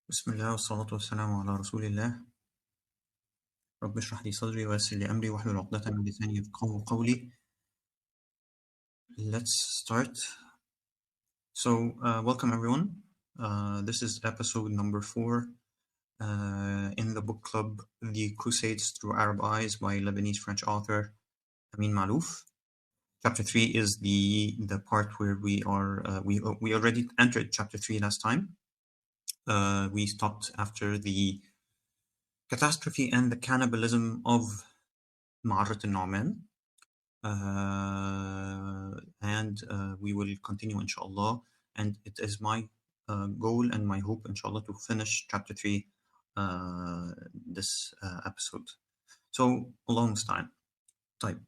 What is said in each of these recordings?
بسم الله والصلاة والسلام على رسول الله. رب اشرح لي صدري ويسر لي أمري واحلل عقدة من لساني يفقهوا قولي. Let's start. Welcome everyone. This is episode number 4 in the book club, The Crusades Through Arab Eyes by Lebanese-French author Amin Malouf. Chapter 3 is the part where we already entered chapter 3 last time. We stopped after the catastrophe and the cannibalism of Ma'arat al-Nu'man. And we will continue inshallah, and it is my goal and my hope inshallah to finish chapter 3 this episode. So Allah musta'an. Type.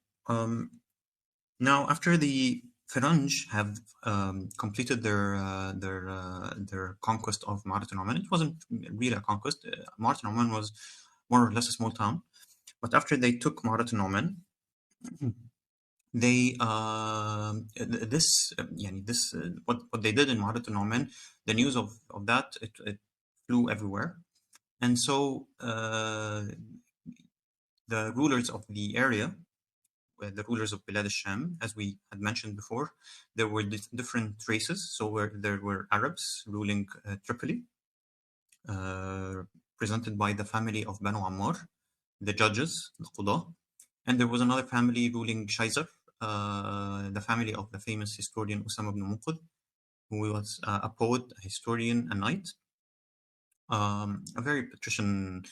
Now after the Faranj have completed their conquest of Ma'arat al-Nu'man, it wasn't really a conquest. Ma'arat al-Nu'man was more or less a small town, but after they took Ma'arat al-Nu'man, they what they did in Ma'arat al-Nu'man, the news of that it flew everywhere, and so the rulers of the area, the rulers of Bilad al-Sham, as we had mentioned before, there were different races. So there were Arabs ruling Tripoli, presented by the family of Banu Ammar, the judges, the Qudah, and there was another family ruling Shaizar, the family of the famous historian Usama ibn Muqud, who was a poet, a historian, a knight, a very patrician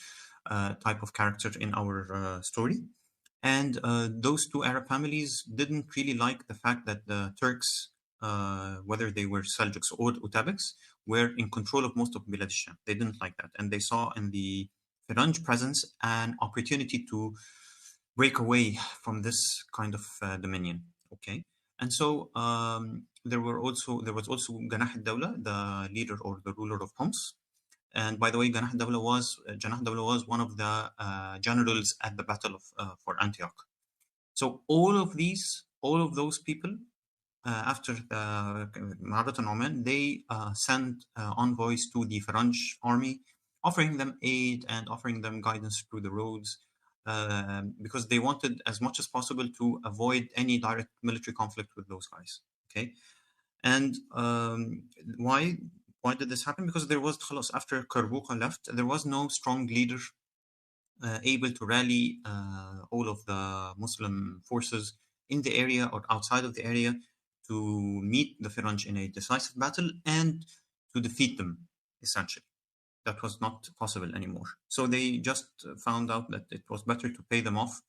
type of character in our story. And those two Arab families didn't really like the fact that the Turks, whether they were Seljuks or Utabegs, were in control of most of Bilad al-Sham. They didn't like that, and they saw in the Faranj presence an opportunity to break away from this kind of dominion. Okay, and so there was also Ganah al-Dawla, the leader or the ruler of Homs. And by the way, Janah al-Dawla was one of the generals at the battle for Antioch. So all of those people, after the Ma'arat al-Nu'man, they sent envoys to the Faranj army, offering them aid and offering them guidance through the roads, because they wanted as much as possible to avoid any direct military conflict with those guys. Okay, and why did this happen? Because there was خلاص, after Karbuqa left, there was no strong leader able to rally all of the Muslim forces in the area or outside of the area to meet the Faranj in a decisive battle and to defeat them, essentially. That was not possible anymore. So they just found out that it was better to pay them off,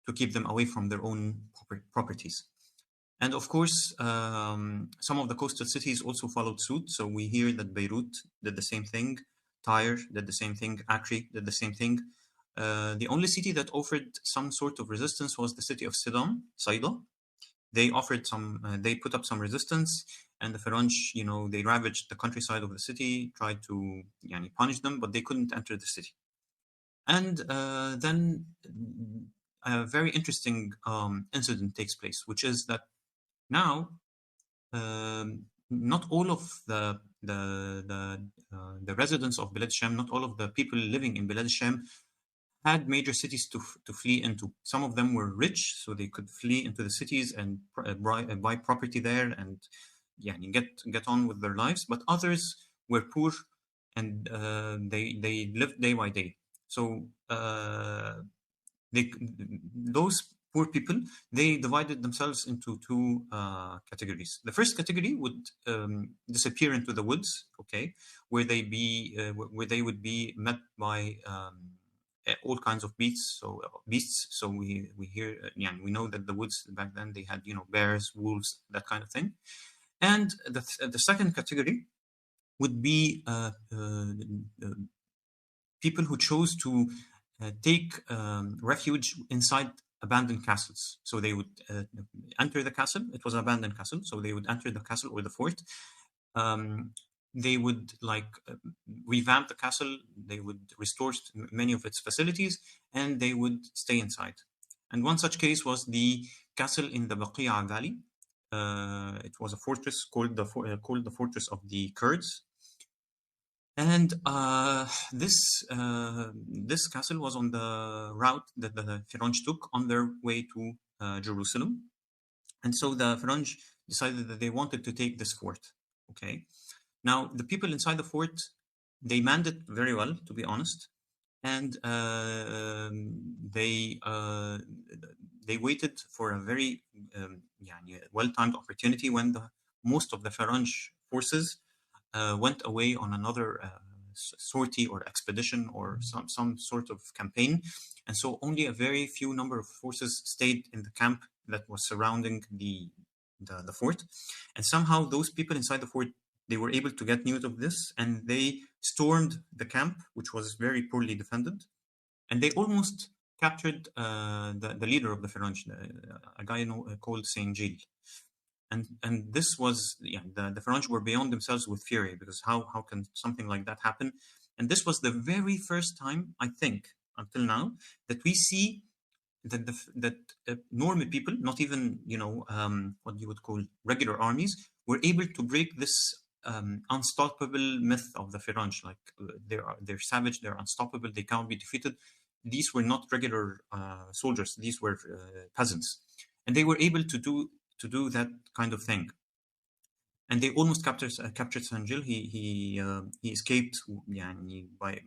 to keep them away from their own properties. And of course, some of the coastal cities also followed suit. So we hear that Beirut did the same thing, Tyre did the same thing, Acre did the same thing. The only city that offered some sort of resistance was the city of Saida. They they put up some resistance, and the Faranj, they ravaged the countryside of the city, tried to punish them, but they couldn't enter the city. And then a very interesting incident takes place, which is that now not all of the residents of Bilad Sham, not all of the people living in Bilad Sham had major cities to flee into. Some of them were rich, so they could flee into the cities and buy property there and get on with their lives. But others were poor, and they lived day by day. So those poor people, they divided themselves into two categories. The first category would disappear into the woods, okay, where they would be met by all kinds of beasts. So we hear, we know that the woods back then, they had bears, wolves, that kind of thing. And the second category would be people who chose to take refuge inside abandoned castles. So they would enter the castle. It was an abandoned castle, so they would enter the castle or the fort. They would revamp the castle. They would restore many of its facilities, and they would stay inside. And one such case was the castle in the Baqi'a Valley. It was a fortress called the Fortress of the Kurds. And this castle was on the route that the Firanj took on their way to Jerusalem. And so the Firanj decided that they wanted to take this fort. Okay. Now, the people inside the fort, they manned it very well, to be honest. And they waited for a very well-timed opportunity when most of the Faranj forces went away on another sortie or expedition or some sort of campaign. And so only a very few number of forces stayed in the camp that was surrounding the fort. And somehow those people inside the fort, they were able to get news of this, and they stormed the camp, which was very poorly defended. And they almost captured the leader of the Faranj, a guy called Saint Gilles. And this was, the Faranj were beyond themselves with fury, because how can something like that happen? And this was the very first time, I think, until now, that we see that normal people, not even what you would call regular armies, were able to break this unstoppable myth of the Faranj. Like they're savage, they're unstoppable, they can't be defeated. These were not regular soldiers; these were peasants, and they were able to do that kind of thing. And they almost captured Sanjil. He escaped by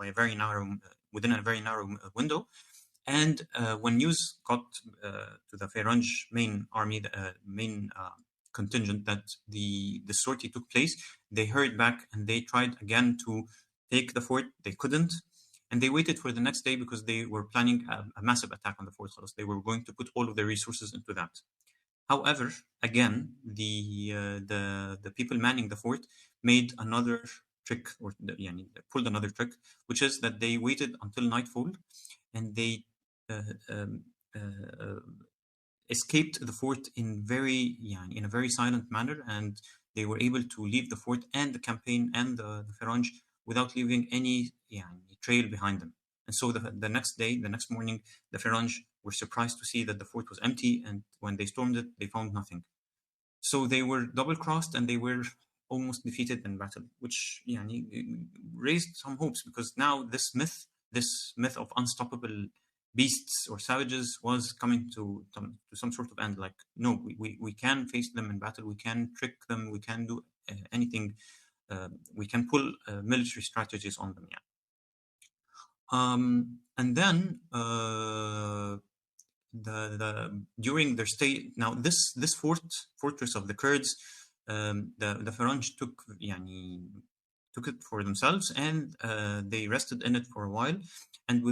a very narrow, within a very narrow window. And when news got to the Faranj main army, the main contingent, that the sortie took place, they hurried back and they tried again to take the fort. They couldn't. And they waited for the next day because they were planning a massive attack on the fort. They were going to put all of their resources into that. However, again, the people manning the fort made another trick, or pulled another trick, which is that they waited until nightfall, and they escaped the fort in a very silent manner, and they were able to leave the fort and the campaign and the Faranj without leaving any trail behind them. And so the next morning, the Faranj were surprised to see that the fort was empty, and when they stormed it, they found nothing. So they were double-crossed, and they were almost defeated in battle, which raised some hopes, because now this myth of unstoppable beasts or savages was coming to some sort of end. Like, no, we can face them in battle, we can trick them, we can do anything, we can pull military strategies on them. And then during their stay, now this fortress of the Kurds, the Faranj took it for themselves, and they rested in it for a while. And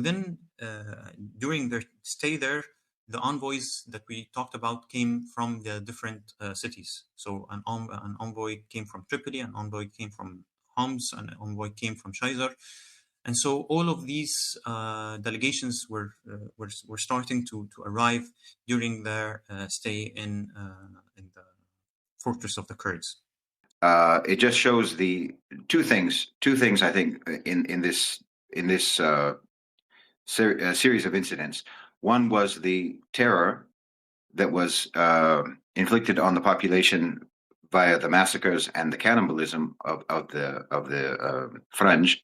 during their stay there, the envoys that we talked about came from the different cities. So an envoy came from Tripoli, an envoy came from Homs, an envoy came from Shaizar. And so all of these delegations were starting to arrive during their stay in the fortress of the Kurds. It just shows the two things. I think in this series of incidents. One was the terror that was inflicted on the population via the massacres and the cannibalism of the French.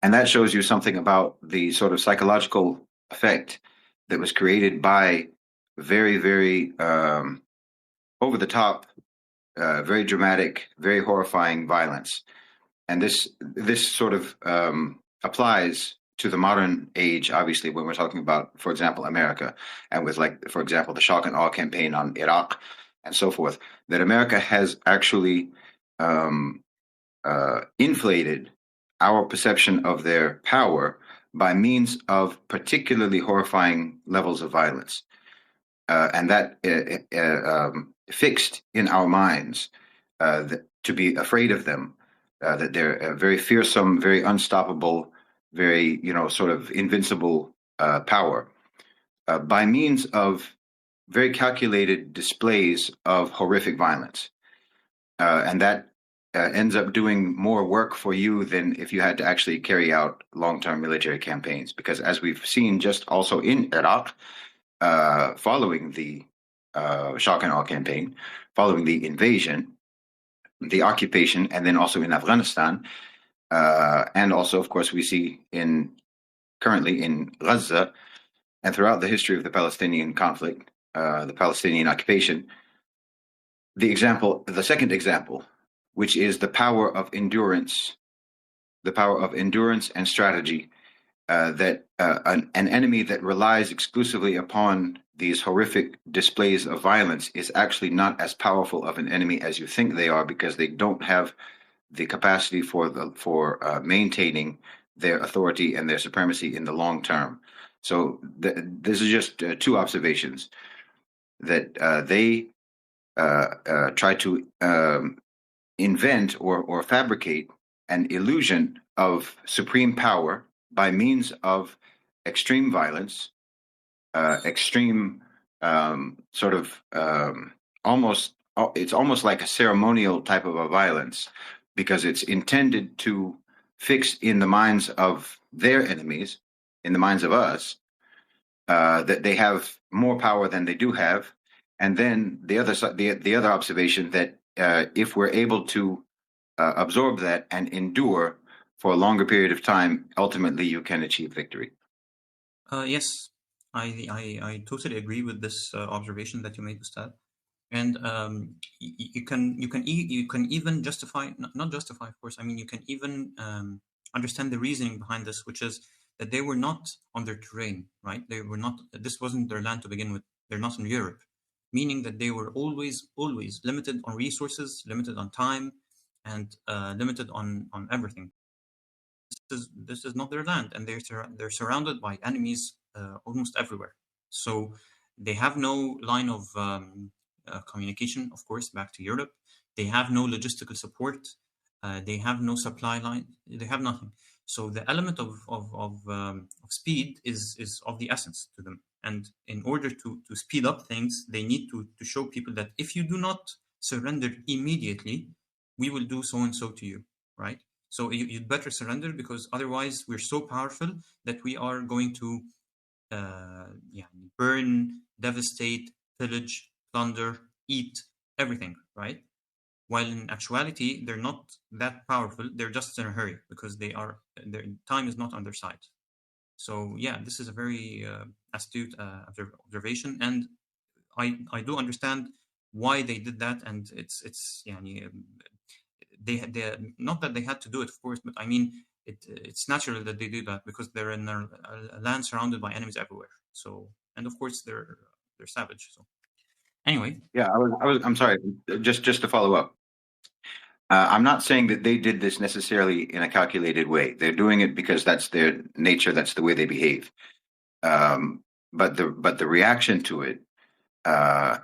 And that shows you something about the sort of psychological effect that was created by very, very over the top, very dramatic, very horrifying violence. And this sort of applies to the modern age, obviously, when we're talking about, for example, America, and with, like, for example, the shock and awe campaign on Iraq and so forth, that America has actually inflated our perception of their power by means of particularly horrifying levels of violence. And that fixed in our minds to be afraid of them, that they're very fearsome, very unstoppable, very, sort of invincible power, by means of very calculated displays of horrific violence. And that ends up doing more work for you than if you had to actually carry out long-term military campaigns. Because as we've seen just also in Iraq, following the shock and awe campaign, following the invasion, the occupation, and then also in Afghanistan, and also, of course, we see currently in Gaza and throughout the history of the Palestinian conflict, the Palestinian occupation. The second example, which is the power of endurance and strategy, that an enemy that relies exclusively upon these horrific displays of violence is actually not as powerful of an enemy as you think they are, because they don't have the capacity for maintaining their authority and their supremacy in the long term. So this is just two observations that they try to invent or fabricate an illusion of supreme power by means of extreme violence, extreme sort of almost, it's almost like a ceremonial type of a violence, because it's intended to fix in the minds of their enemies, in the minds of us, that they have more power than they do have. And then the other observation that if we're able to absorb that and endure for a longer period of time, ultimately you can achieve victory. Yes, I totally agree with this observation that you made, Ustad. And you can even justify, not justify, of course. I mean, you can even understand the reasoning behind this, which is that they were not on their terrain, right? They were not. This wasn't their land to begin with. They're not in Europe, meaning that they were always limited on resources, limited on time, and limited on everything. This is not their land, and they're surrounded by enemies almost everywhere. So they have no line of communication, of course, back to Europe. They have no logistical support. They have no supply line. They have nothing. So the element of speed is of the essence to them. And in order to speed up things, they need to show people that if you do not surrender immediately, we will do so and so to you, right? So you'd better surrender, because otherwise we're so powerful that we are going to burn, devastate, pillage, plunder, eat everything, right? While in actuality, they're not that powerful. They're just in a hurry because their time is not on their side. So yeah, this is a very astute observation, and I do understand why they did that, and it's they not that they had to do it, of course, but I mean it's natural that they do that because they're in a land surrounded by enemies everywhere. So, and of course they're savage. So anyway, Yeah, I'm sorry, just to follow up. I'm not saying that they did this necessarily in a calculated way. They're doing it because that's their nature. That's the way they behave. But the reaction to it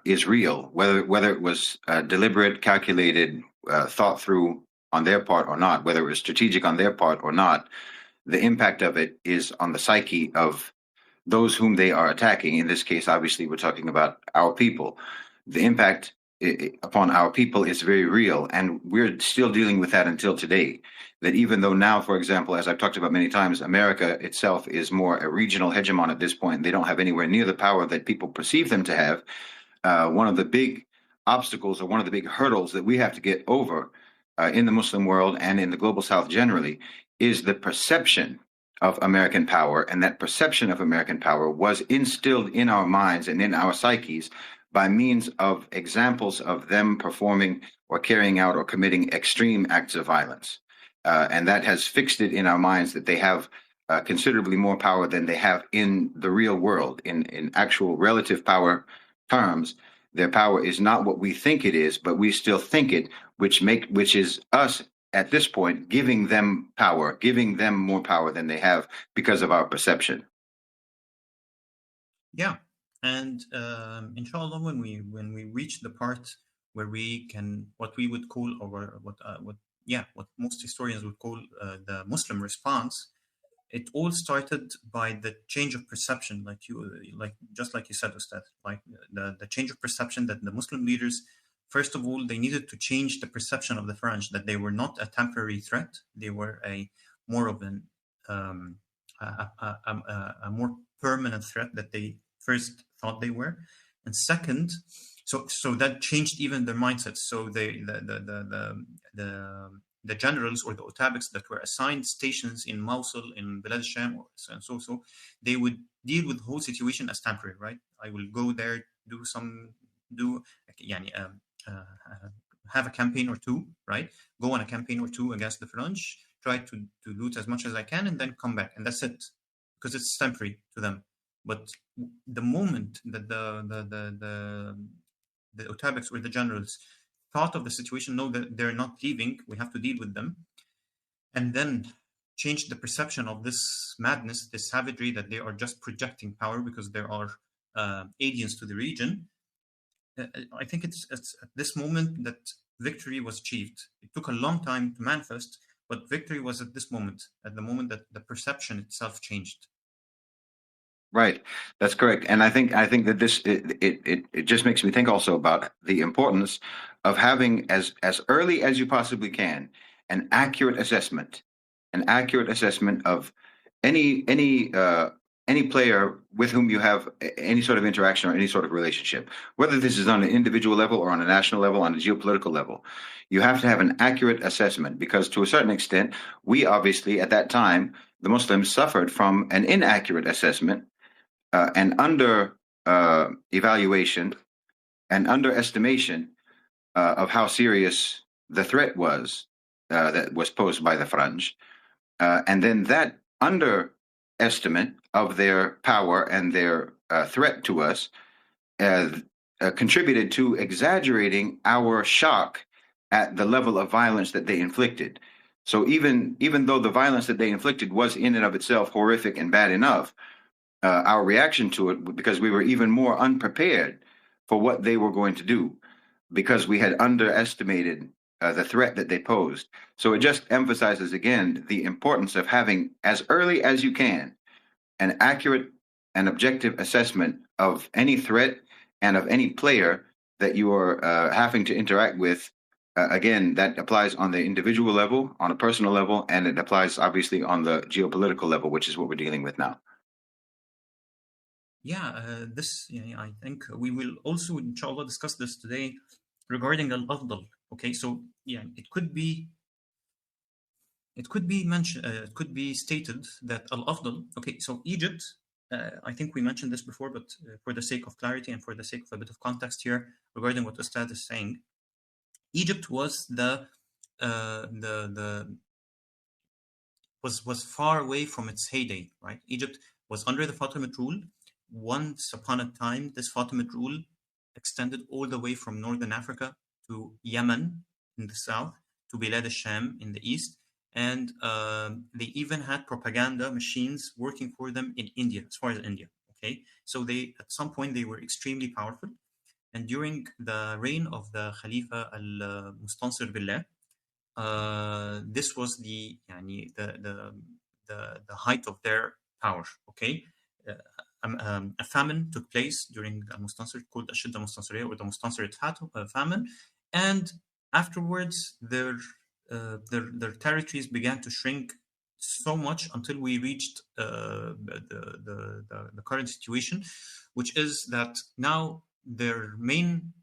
is real, whether it was deliberate, calculated, thought through on their part or not, whether it was strategic on their part or not. The impact of it is on the psyche of those whom they are attacking. In this case, obviously, we're talking about our people. The impact upon our people is very real, and we're still dealing with that until today. That even though now, for example, as I've talked about many times, America itself is more a regional hegemon at this point. They don't have anywhere near the power that people perceive them to have. One of the big obstacles, or one of the big hurdles that we have to get over in the Muslim world and in the global South generally, is the perception of American power. And that perception of American power was instilled in our minds and in our psyches by means of examples of them performing or carrying out or committing extreme acts of violence. And that has fixed it in our minds that they have considerably more power than they have in the real world. In actual relative power terms, their power is not what we think it is, but we still think it, which is us at this point giving them power, giving them more power than they have because of our perception. yeah, and inshallah, when we reach the part where we can, what we would call, or what most historians would call the Muslim response, it all started by the change of perception, just like you said, Ustad, like the change of perception that the Muslim leaders, first of all, they needed to change the perception of the French that they were not a temporary threat. They were more of a more permanent threat that they first thought they were. And second, so that changed even their mindsets. So the generals or the otabiks that were assigned stations in Mosul, in Bilad al-Sham, and so they would deal with the whole situation as temporary, right? I will go there, do يعني, have a campaign or two, right? Go on a campaign or two against the French, try to loot as much as I can, and then come back, and that's it, because it's temporary to them. But the moment that the otabiks or the generals thought of the situation, know that they're not leaving, we have to deal with them, and then change the perception of this madness, this savagery, that they are just projecting power because there are aliens to the region. I think it's at this moment that victory was achieved. It took a long time to manifest, but victory was at this moment, at the moment that the perception itself changed. Right, that's correct, and I think that this it just makes me think also about the importance of having as early as you possibly can an accurate assessment of any player with whom you have any sort of interaction or any sort of relationship, whether this is on an individual level or on a national level, on a geopolitical level. You have to have an accurate assessment, because to a certain extent, we obviously at that time, the Muslims, suffered from an inaccurate assessment and under evaluation and underestimation of how serious the threat was that was posed by the French. And then that underestimate of their power and their threat to us contributed to exaggerating our shock at the level of violence that they inflicted. So even though the violence that they inflicted was in and of itself horrific and bad enough, our reaction to it, because we were even more unprepared for what they were going to do, because we had underestimated the threat that they posed. So it just emphasizes again the importance of having, as early as you can, an accurate and objective assessment of any threat and of any player that you are having to interact with. Again, that applies on the individual level, on a personal level, and it applies obviously on the geopolitical level, which is what we're dealing with now. Yeah, I think we will also, inshallah, discuss this today regarding al-afdal. Okay, so yeah, it could be mentioned, it could be stated that al-afdal. Okay, so Egypt. I think we mentioned this before, but for the sake of clarity and for the sake of a bit of context here regarding what Ustad is saying, Egypt was was far away from its heyday, right? Egypt was under the Fatimid rule. Once upon a time, this Fatimid rule extended all the way from northern Africa to Yemen in the south, to Bilad al-Sham in the east, and they even had propaganda machines working for them in India, as far as India. Okay, so they, at some point, they were extremely powerful, and during the reign of the Khalifa al-Mustansir Billah, this was the height of their power. Okay, a famine took place during al-Mustansir, called the Shidda Mustansiriyya, or the Mustansir famine, and afterwards their territories began to shrink so much until we reached the current situation, which is that now their main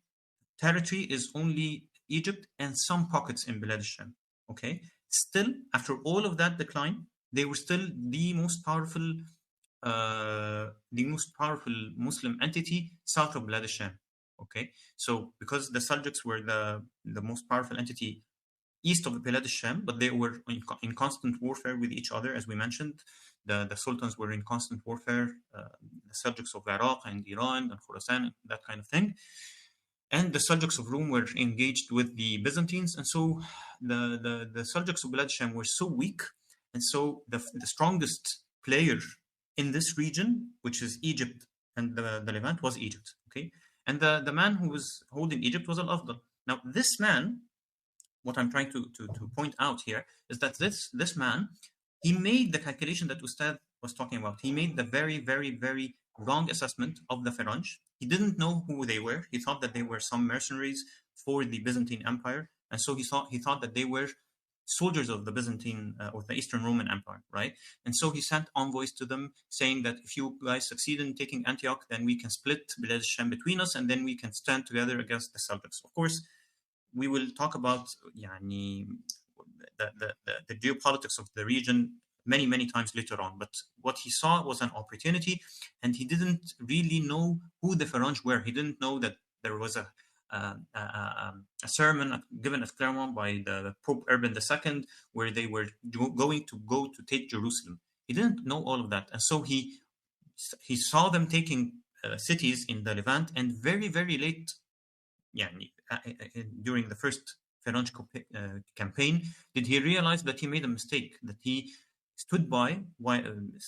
territory is only Egypt and some pockets in Bilad al-Sham. Okay, still, after all of that decline, they were still the most powerful Muslim entity south of Bilad al-Sham. Okay, so because the Seljuks were the most powerful entity east of Bilad al-Sham, but they were in constant warfare with each other, as we mentioned. The sultans were in constant warfare, the Seljuks of Iraq and Iran and Khorasan, that kind of thing. And the Seljuks of Rome were engaged with the Byzantines, and so the Seljuks of Bilad al-Sham were so weak, and so the strongest player in this region, which is Egypt and the Levant, was Egypt. Okay, and the man who was holding Egypt was al-Afdal. Now, this man, what I'm trying to point out here is that this man, he made the calculation that Ustad was talking about. He made the very, very, very wrong assessment of the Faranj. He didn't know who they were. He thought that they were some mercenaries for the Byzantine Empire, and so he thought that they were soldiers of the Byzantine or the Eastern Roman Empire, right? And so he sent envoys to them saying that if you guys succeed in taking Antioch, then we can split Bilad al-Sham between us, and then we can stand together against the Seljuks. Of course, we will talk about the geopolitics of the region many times later on. But what he saw was an opportunity, and he didn't really know who the Faranj were. He didn't know that there was a sermon given at Claremont by the Pope Urban II, where they were going to go to take Jerusalem. He didn't know all of that, and so he saw them taking cities in the Levant, and very late, during the first Faranj campaign, did he realize that he made a mistake, that he stood by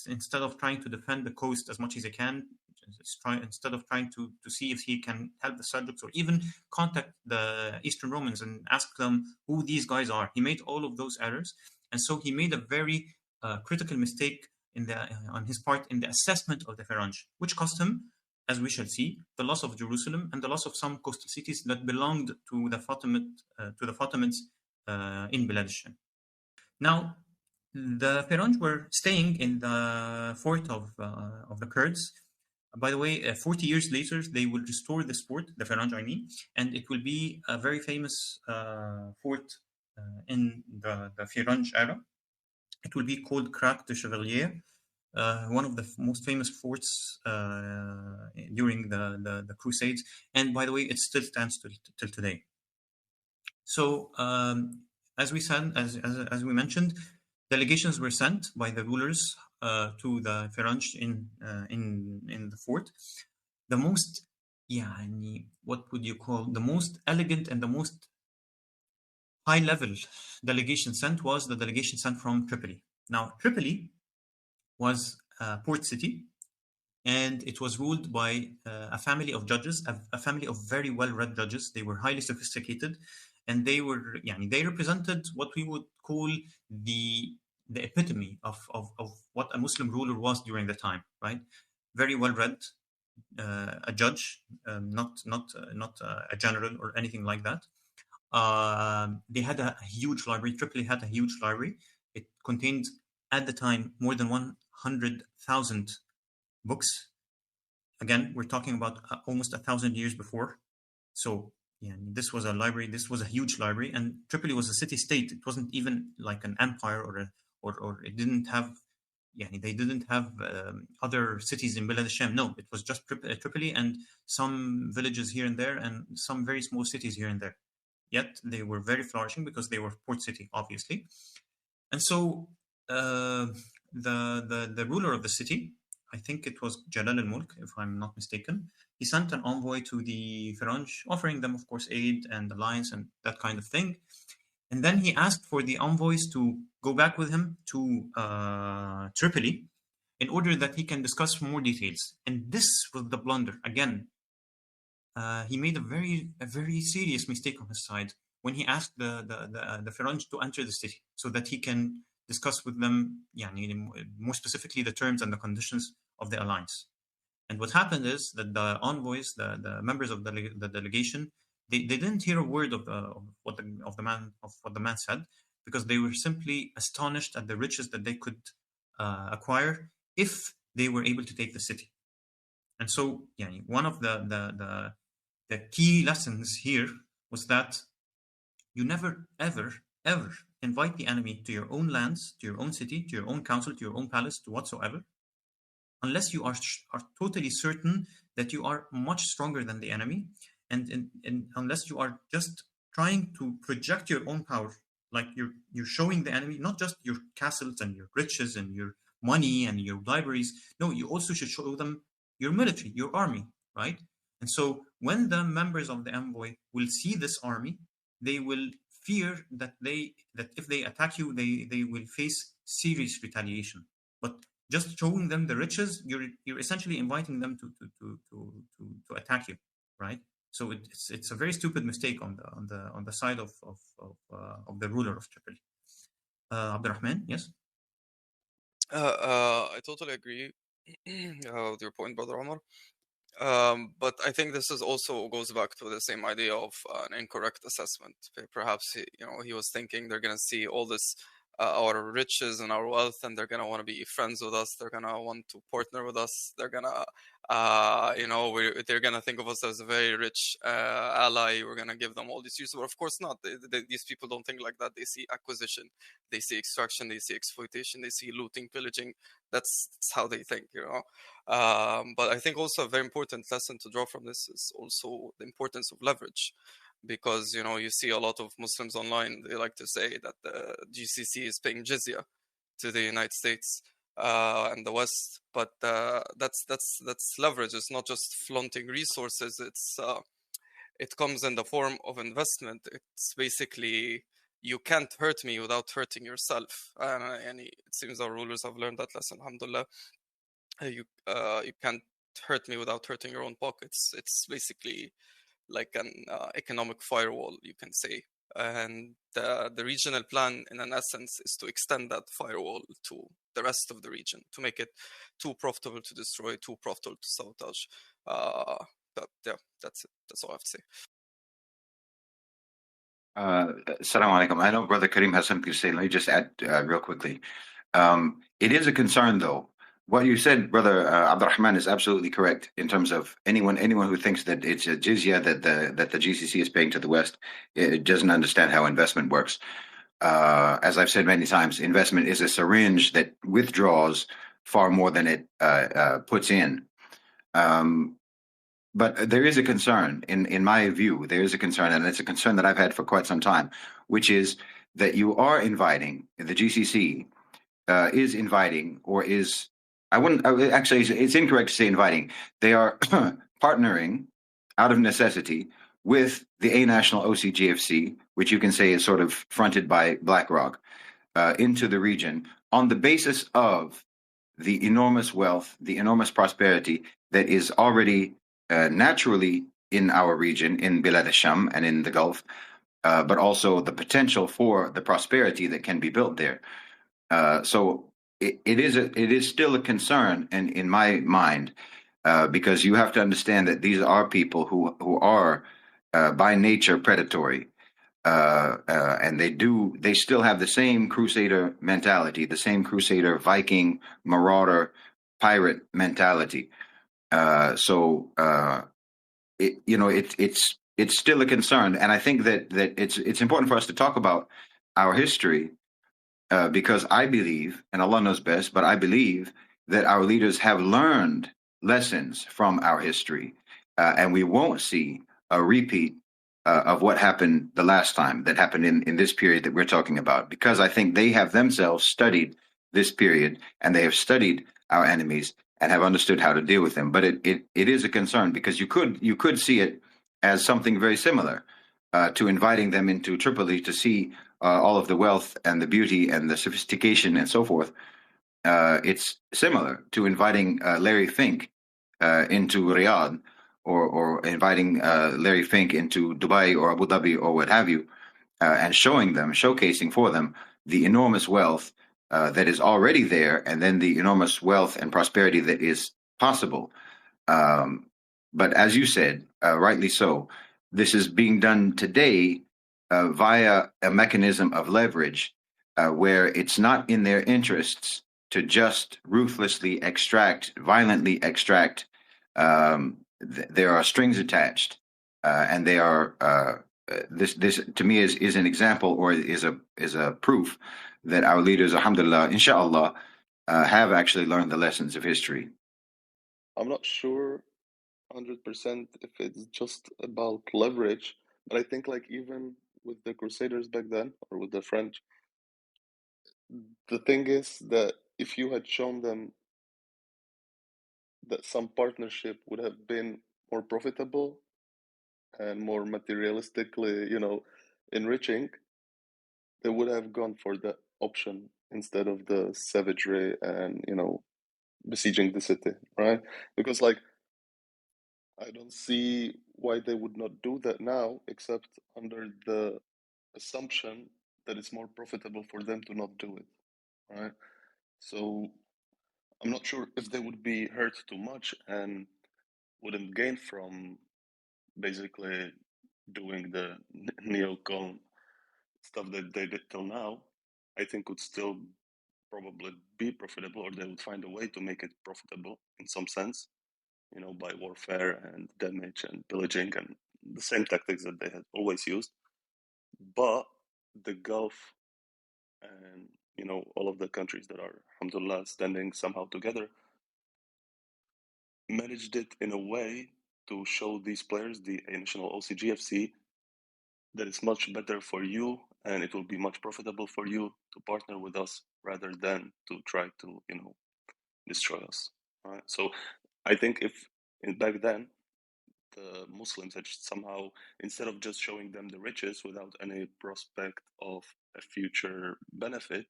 instead of trying to defend the coast as much as he can, instead of trying to see if he can help the Seljuks or even contact the Eastern Romans and ask them who these guys are. He made all of those errors, and so he made a very critical mistake on his part in the assessment of the Faranj, which cost him, as we shall see, the loss of Jerusalem and the loss of some coastal cities that belonged to the Fatimids in Bilad al-Sham. Now, the Faranj were staying in the fort of the Kurds. By the way, 40 years later, they will restore this fort, the Faranj, I mean, and it will be a very famous fort in the Faranj era. It will be called Crac de Chevalier, one of the most famous forts during the Crusades. And by the way, it still stands till today. So, as we said, as we mentioned, delegations were sent by the rulers to the Faranj in the fort. The most, what would you call, the most elegant and the most high-level delegation sent was the delegation sent from Tripoli. Now, Tripoli was a port city, and it was ruled by a family of judges, a family of very well-read judges. They were highly sophisticated, and they represented what we would call the epitome of what a Muslim ruler was during the time, right? Very well-read, a judge, not a general or anything like that. They had a huge library. Tripoli had a huge library. It contained, at the time, more than 100,000 books. Again, we're talking about almost 1,000 years before. So, this was a library. This was a huge library, and Tripoli was a city-state. It wasn't even like an empire or it didn't have. They didn't have other cities in Bilad al-Sham. No, it was just Tripoli and some villages here and there, and some very small cities here and there. Yet they were very flourishing because they were port city, obviously. And so the ruler of the city, I think it was Jalal al-Mulk, if I'm not mistaken, he sent an envoy to the Faranj, offering them, of course, aid and alliance and that kind of thing. And then he asked for the envoys to go back with him to Tripoli in order that he can discuss more details. And this was the blunder. Again, he made a very serious mistake on his side when he asked the Faranj to enter the city so that he can discuss with them, more specifically, the terms and the conditions of the alliance. And what happened is that the envoys, the members of the delegation, they didn't hear a word of what the man said, because they were simply astonished at the riches that they could acquire if they were able to take the city. And so, one of the key lessons here was that you never, ever invite the enemy to your own lands, to your own city, to your own council, to your own palace, to whatsoever, unless you are totally certain that you are much stronger than the enemy, and unless you are just trying to project your own power, like you're showing the enemy not just your castles and your riches and your money and your libraries. No, you also should show them your military, your army, right? And so when the members of the envoy will see this army, they will fear that if they attack you, they will face serious retaliation. But just showing them the riches, you're essentially inviting them to attack you, right? So it's a very stupid mistake on the side of the ruler of Tripoli. Abdurrahman, yes. I totally agree with your point, brother Omar. But I think this is also goes back to the same idea of an incorrect assessment. Perhaps he was thinking they're gonna see all this our riches and our wealth, and they're gonna want to be friends with us. They're gonna want to partner with us. They're gonna they're gonna think of us as a very rich ally. We're gonna give them all these uses, but of course not. These people don't think like that. They see acquisition, they see extraction, they see exploitation, they see looting, pillaging. That's how they think. But I think also a very important lesson to draw from this is also the importance of leverage, because you see a lot of Muslims online. They like to say that the GCC is paying jizya to the United States and the West, but that's leverage. It's not just flaunting resources. It comes in the form of investment. It's basically you can't hurt me without hurting yourself, and it seems our rulers have learned that lesson. Alhamdulillah. You can't hurt me without hurting your own pockets. It's basically like an economic firewall, you can say. And the regional plan, in an essence, is to extend that firewall to the rest of the region, to make it too profitable to destroy, too profitable to sabotage. But yeah, that's it. That's all I have to say. Assalamu alaikum. I know Brother Kareem has something to say. Let me just add real quickly. It is a concern, though. What you said, Brother Abdurrahman, is absolutely correct in terms of anyone who thinks that it's a jizya that the GCC is paying to the West, it doesn't understand how investment works. As I've said many times, investment is a syringe that withdraws far more than it puts in. But there is a concern, in my view, there is a concern, and it's a concern that I've had for quite some time, which is that you are inviting, the GCC is inviting, or is, actually, it's incorrect to say inviting. They are partnering out of necessity with the A National OCGFC, which you can say is sort of fronted by BlackRock, into the region on the basis of the enormous wealth, the enormous prosperity that is already naturally in our region, in Bilad al-Sham and in the Gulf, but also the potential for the prosperity that can be built there. So it is still a concern, and in my mind, because you have to understand that these are people who are by nature predatory, and they still have the same crusader mentality, the same crusader, Viking, marauder, pirate mentality. It's still a concern, and I think that it's important for us to talk about our history, because I believe, and Allah knows best, but I believe that our leaders have learned lessons from our history, and we won't see a repeat of what happened the last time, that happened in this period that we're talking about, because I think they have themselves studied this period, and they have studied our enemies and have understood how to deal with them. But it is a concern, because you could see it as something very similar to inviting them into Tripoli to see all of the wealth and the beauty and the sophistication and so forth. It's similar to inviting Larry Fink into Riyadh, or inviting Larry Fink into Dubai or Abu Dhabi or what have you, and showcasing for them the enormous wealth that is already there, and then the enormous wealth and prosperity that is possible. But as you said, rightly so, this is being done today via a mechanism of leverage, where it's not in their interests to just ruthlessly violently extract. There are strings attached, and they are. This to me is an example, or is a proof that our leaders, alhamdulillah, inshallah, have actually learned the lessons of history. I'm not sure 100% if it's just about leverage, but I think like even with the Crusaders back then, or with the French, the thing is that if you had shown them that some partnership would have been more profitable and more materialistically, enriching, they would have gone for the option instead of the savagery and, besieging the city, right? Because like I don't see why they would not do that now, except under the assumption that it's more profitable for them to not do it, right? So I'm not sure if they would be hurt too much, and wouldn't gain from basically doing the neocon stuff that they did till now, I think would still probably be profitable, or they would find a way to make it profitable in some sense, by warfare and damage and pillaging and the same tactics that they had always used. But the Gulf and all of the countries that are, alhamdulillah, standing somehow together, managed it in a way to show these players, the national OCGFC, that it's much better for you and it will be much profitable for you to partner with us rather than to try to destroy us. Right? So I think if back then the Muslims had somehow, instead of just showing them the riches without any prospect of a future benefit,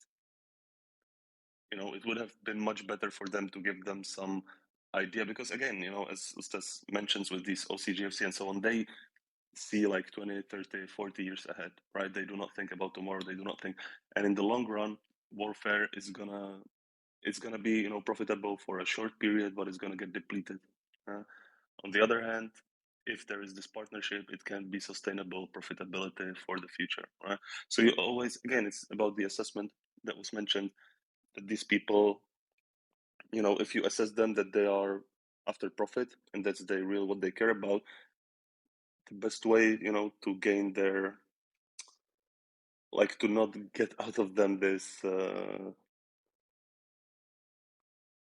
it would have been much better for them to give them some idea, because again, as Ustaz mentions with these OCGFC and so on, they see like 20, 30, 40 years ahead, right? They do not think about tomorrow. They do not think, and in the long run, warfare is it's gonna be profitable for a short period, but it's gonna get depleted. On the other hand, if there is this partnership, it can be sustainable profitability for the future, right? So you always, again, it's about the assessment that was mentioned, that these people, if you assess them that they are after profit and that's what they care about, the best way, to gain their, like, to not get out of them this,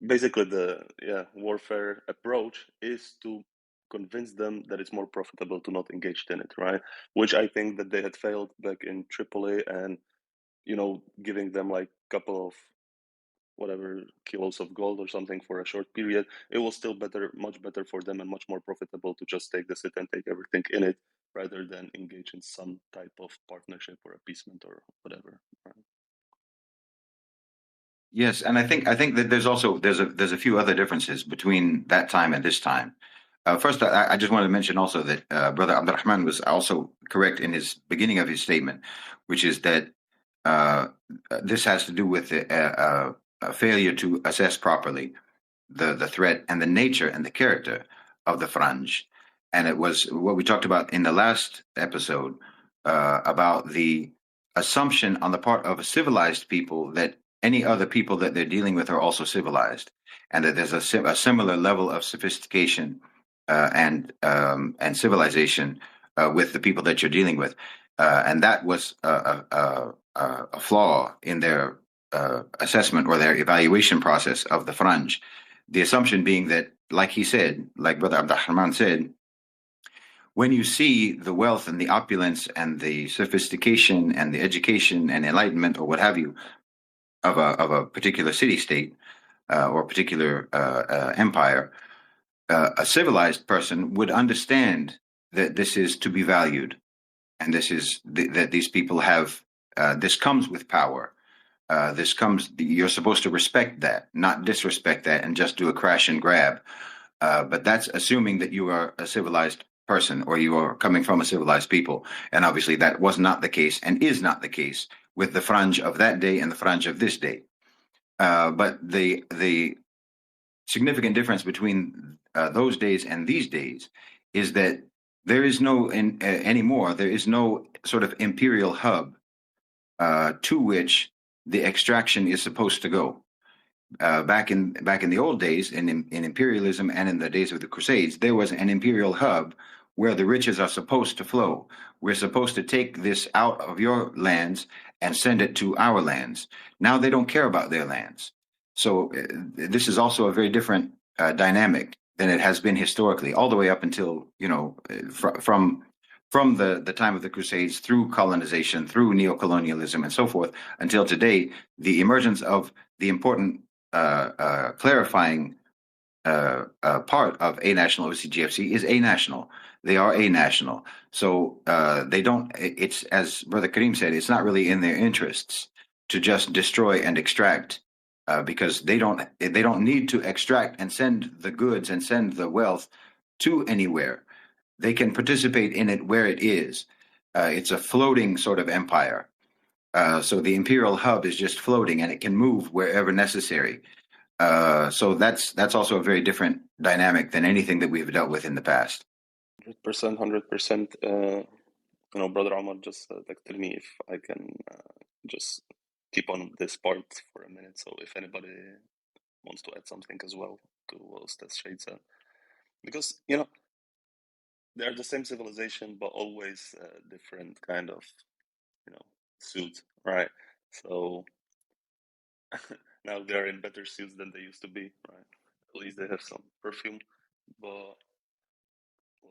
basically the warfare approach is to convince them that it's more profitable to not engage in it, right? Which I think that they had failed back in Tripoli, and giving them like a couple of whatever kilos of gold or something for a short period, it was still much better for them and much more profitable to just take the sit and take everything in it rather than engage in some type of partnership or appeasement or whatever, right? Yes, and I think that there's a few other differences between that time and this time. First, I just wanted to mention also that Brother Abdurrahman was also correct in his beginning of his statement, which is that this has to do with a failure to assess properly the threat and the nature and the character of the Franj. And it was what we talked about in the last episode about the assumption on the part of a civilized people that any other people that they're dealing with are also civilized, and that there's a similar level of sophistication and civilization with the people that you're dealing with, and that was a flaw in their assessment or their evaluation process of the Franj. The assumption being that, like he said, like Brother Abdurrahman said, when you see the wealth and the opulence and the sophistication and the education and enlightenment or what have you of a particular city-state or particular empire, a civilized person would understand that this is to be valued, and this is that these people have this comes with power. You're supposed to respect that, not disrespect that and just do a crash and grab. But that's assuming that you are a civilized person or you are coming from a civilized people. And obviously that was not the case and is not the case with the Franj of that day and the Franj of this day. But the significant difference between those days and these days is that there is no anymore. There is no sort of imperial hub to which the extraction is supposed to go. Back in the old days, in imperialism and in the days of the Crusades, there was an imperial hub where the riches are supposed to flow. We're supposed to take this out of your lands and send it to our lands. Now they don't care about their lands. So this is also a very different dynamic than it has been historically, all the way up until, from the time of the Crusades, through colonization, through neocolonialism, and so forth, until today. The emergence of the important clarifying part of a national OCGFC is a national. They are a national. So they don't, it's, as Brother Kareem said, it's not really in their interests to just destroy and extract, because they don't need to extract and send the goods and send the wealth to anywhere. They can participate in it where it is. It's a floating sort of empire. So the imperial hub is just floating and it can move wherever necessary. So that's also a very different dynamic than anything that we've dealt with in the past. 100%, 100%. Brother Omar just texted me if I can just keep on this part for a minute. So if anybody wants to add something as well to what Ustaz Shade said, because they're the same civilization, but always different kind of suit, right? So now they're in better suits than they used to be, right? At least they have some perfume, but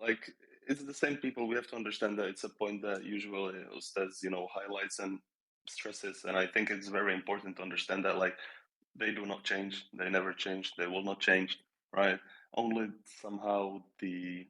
like it's the same people. We have to understand that it's a point that usually Ustaz, highlights and stresses, and I think it's very important to understand that like they do not change, they never change, they will not change, right? Only somehow the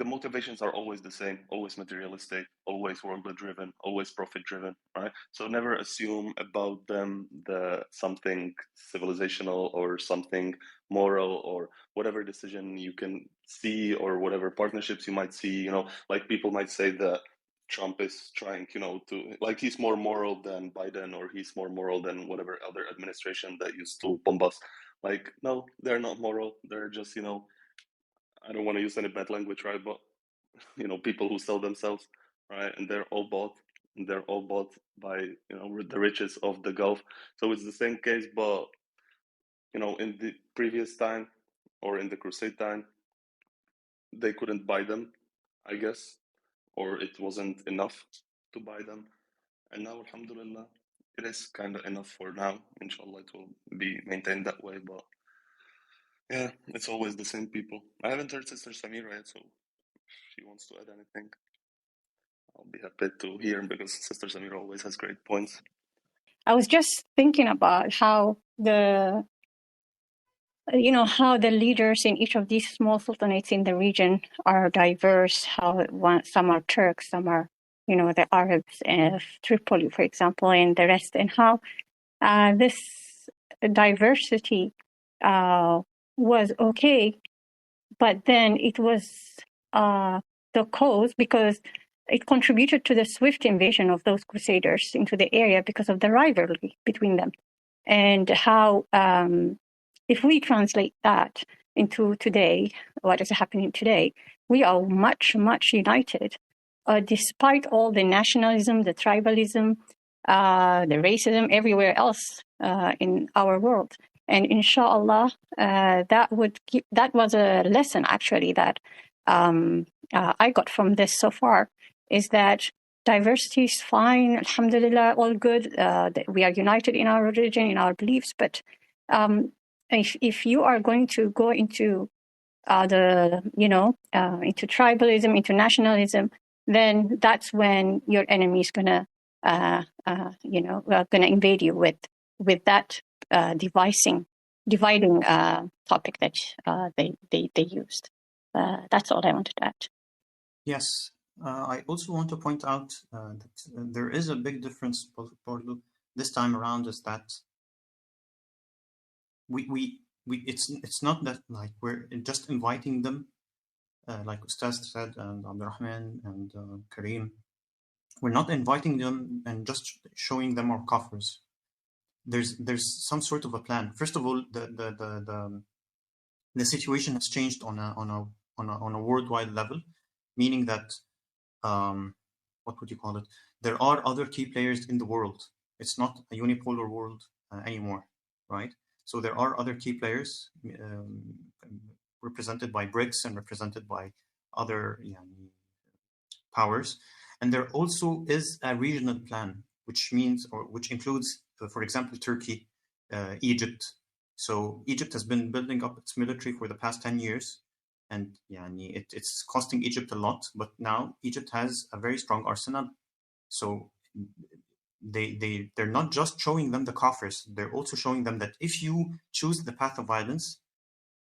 motivations are always the same, always materialistic, always worldly driven, always profit driven, right? So never assume about them the something civilizational or something moral or whatever decision you can see or whatever partnerships you might see, like people might say that Trump is trying, to like he's more moral than Biden or he's more moral than whatever other administration that used to bomb us. Like, no, they're not moral. They're just, I don't want to use any bad language, right? But people who sell themselves, right? And they're all bought. And they're all bought by the riches of the Gulf. So it's the same case, but in the previous time or in the Crusade time, they couldn't buy them, I guess, or it wasn't enough to buy them. And now, alhamdulillah, it is kind of enough for now. Inshallah, it will be maintained that way. But yeah, it's always the same people. I haven't heard Sister Samira yet, so if she wants to add anything, I'll be happy to hear because Sister Samira always has great points. I was just thinking about how the leaders in each of these small sultanates in the region are diverse, how some are Turks, some are, the Arabs, Tripoli, for example, and the rest, and how this diversity was okay, but then it was the cause because it contributed to the swift invasion of those crusaders into the area because of the rivalry between them. And how, if we translate that into today, what is happening today, we are much, much united, despite all the nationalism, the tribalism, the racism everywhere else in our world. And inshallah, that was a lesson actually that I got from this so far, is that diversity is fine, alhamdulillah, all good. We are united in our religion, in our beliefs. But if you are going to go into into tribalism, into nationalism, then that's when your enemy is gonna invade you with that dividing topic that they used. That's all I wanted to add. Yes, I also want to point out that there is a big difference, Paulo, this time around, is that it's not that like we're just inviting them, like Ustaz said, and Abdurrahman and Kareem. We're not inviting them and just showing them our coffers. There's some sort of a plan. First of all, the situation has changed on a worldwide level, meaning that what would you call it? There are other key players in the world. It's not a unipolar world anymore, right? So there are other key players represented by BRICS and represented by other powers. And there also is a regional plan, which includes, for example, Turkey, Egypt. So Egypt has been building up its military for the past 10 years. And it's costing Egypt a lot, but now Egypt has a very strong arsenal. So they're not just showing them the coffers, they're also showing them that if you choose the path of violence,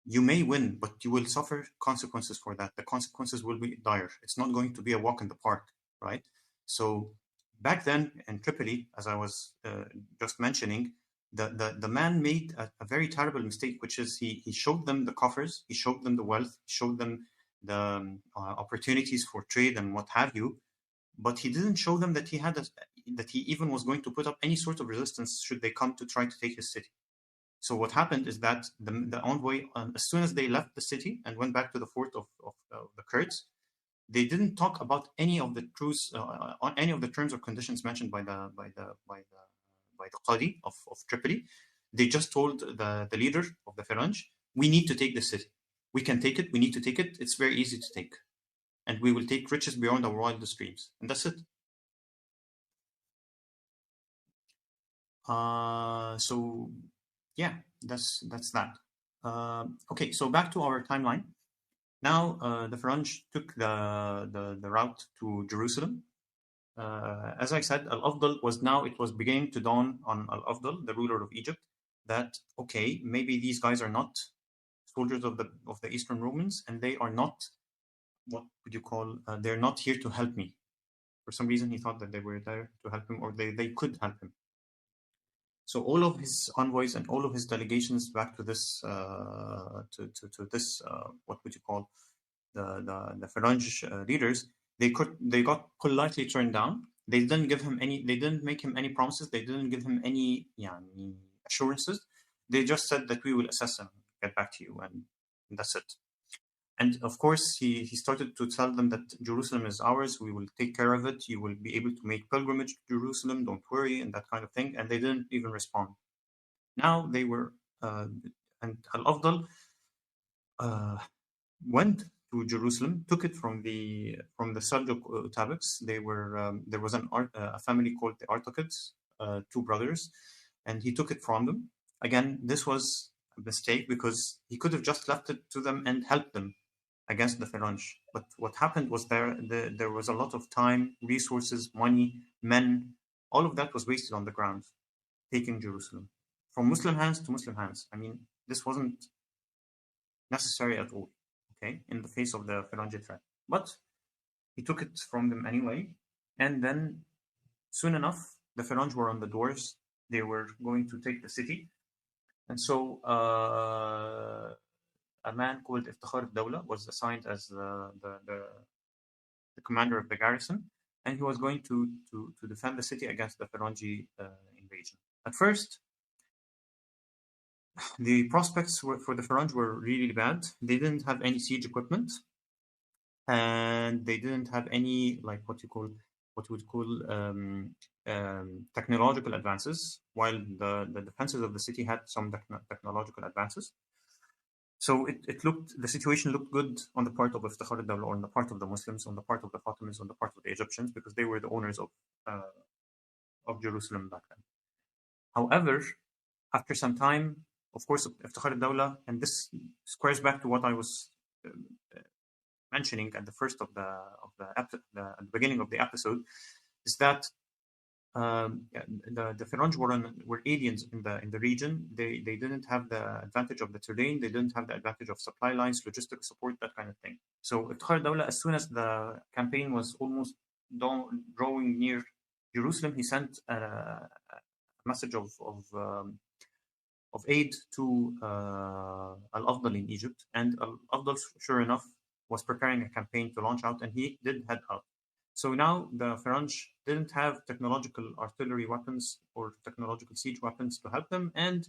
you may win, but you will suffer consequences for that. The consequences will be dire. It's not going to be a walk in the park, right? So back then in Tripoli, as I was just mentioning, the man made a very terrible mistake, which is he showed them the coffers, he showed them the wealth, he showed them the opportunities for trade and what have you, but he didn't show them that that he even was going to put up any sort of resistance should they come to try to take his city. So what happened is that the envoy, as soon as they left the city and went back to the fort of the Kurds, they didn't talk about any of the truce on any of the terms or conditions mentioned by the Qadi of Tripoli. They just told the leader of the Faranj, we need to take the city. We can take it. We need to take it. It's very easy to take. And we will take riches beyond our wildest dreams. And that's it. So, yeah, that's that. Okay, so back to our timeline. Now, the Faranj took the route to Jerusalem. As I said, Al-Afdal it was beginning to dawn on Al-Afdal, the ruler of Egypt, that, okay, maybe these guys are not soldiers of the Eastern Romans, and they are not, what would you call, they're not here to help me. For some reason, he thought that they were there to help him, or they could help him. So all of his envoys and all of his delegations back to this, what would you call, the Faranj leaders, they got politely turned down. They didn't make him any promises. They didn't give him any assurances. They just said that we will assess and get back to you, and that's it. And of course, he started to tell them that Jerusalem is ours. We will take care of it. You will be able to make pilgrimage to Jerusalem. Don't worry, and that kind of thing. And they didn't even respond. Now they were, and Al-Afdal went to Jerusalem, took it from the Seljuk Utabegs. They were there was a family called the Artakids, two brothers, and he took it from them. Again, this was a mistake because he could have just left it to them and helped them against the Faranj. But what happened was there was a lot of time, resources, money, men, all of that was wasted on the ground, taking Jerusalem from Muslim hands to Muslim hands. I mean, this wasn't necessary at all. Okay, in the face of the Faranji threat. But he took it from them anyway. And then soon enough, the Faranj were on the doors. They were going to take the city. And so a man called Iftikhar al-Dawla was assigned as the commander of the garrison. And he was going to defend the city against the Faranji invasion. At first, the prospects for the Faranj were really bad. They didn't have any siege equipment, and they didn't have any what we would call technological advances, while the defenses of the city had some technological advances. So the situation looked good on the part of Iftikhar al-Dawla, or on the part of the Muslims, on the part of the Fatimids, on the part of the Egyptians, because they were the owners of Jerusalem back then. However, after some time, of course, Iftikhar al-Dawla, and this squares back to what I was mentioning at the first at the beginning of the episode, is that the Faranj were aliens in the region. They didn't have the advantage of the terrain. They didn't have the advantage of supply lines, logistic support, that kind of thing. So Iftikhar al-Dawla, as soon as the campaign was almost drawing near Jerusalem, he sent a message of aid to Al-Afdal in Egypt, and Al-Afdal, sure enough, was preparing a campaign to launch out, and he did head out. So now the Faranj didn't have technological artillery weapons or technological siege weapons to help them, and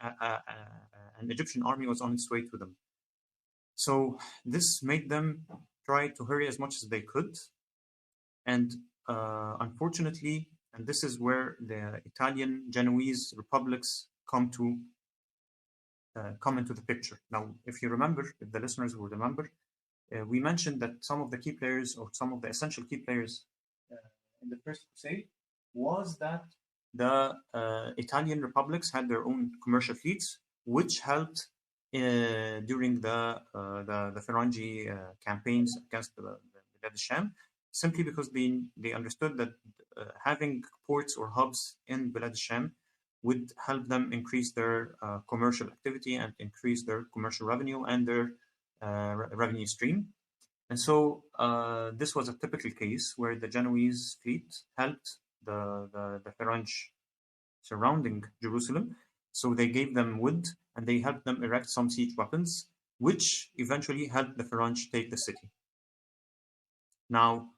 an Egyptian army was on its way to them. So this made them try to hurry as much as they could, and unfortunately, and this is where the Italian Genoese republics come into the picture. Now, if you remember, if the listeners will remember, we mentioned that some of the key players, or some of the essential key players in the First Crusade, was that the Italian republics had their own commercial fleets, which helped during the Faranji campaigns against the Bilad al-Sham, simply because they understood that having ports or hubs in Bilad al-Sham would help them increase their commercial activity and increase their commercial revenue and their revenue stream. And so this was a typical case where the Genoese fleet helped the Faranj surrounding Jerusalem. So they gave them wood and they helped them erect some siege weapons, which eventually helped the Faranj take the city. Now,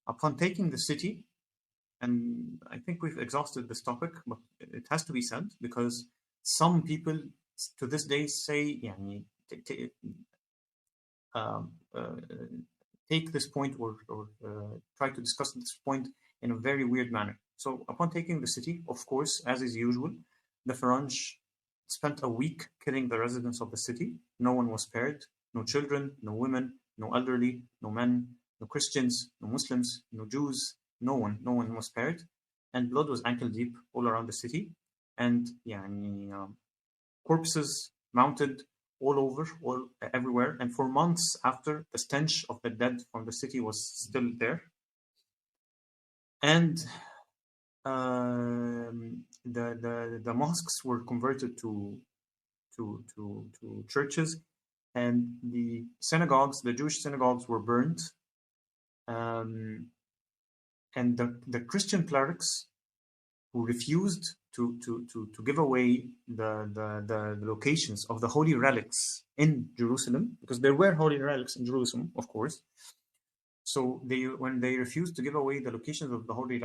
upon taking the city, And I think we've exhausted this topic, but it has to be said because some people to this day say, يعني, take this point or try to discuss this point in a very weird manner. So upon taking the city, of course, as is usual, the Faranj spent a week killing the residents of the city. No one was spared. No children, no women, no elderly, no men, no Christians, no Muslims, no Jews. No one was spared. And blood was ankle deep all around the city. And corpses mounted all over, everywhere. And for months after, the stench of the dead from the city was still there. And the mosques were converted to churches, and the synagogues, the Jewish synagogues, were burned. And the Christian clerics who refused to give away the locations of the holy relics in Jerusalem, because there were holy relics in Jerusalem, of course. So when they refused to give away the locations of the holy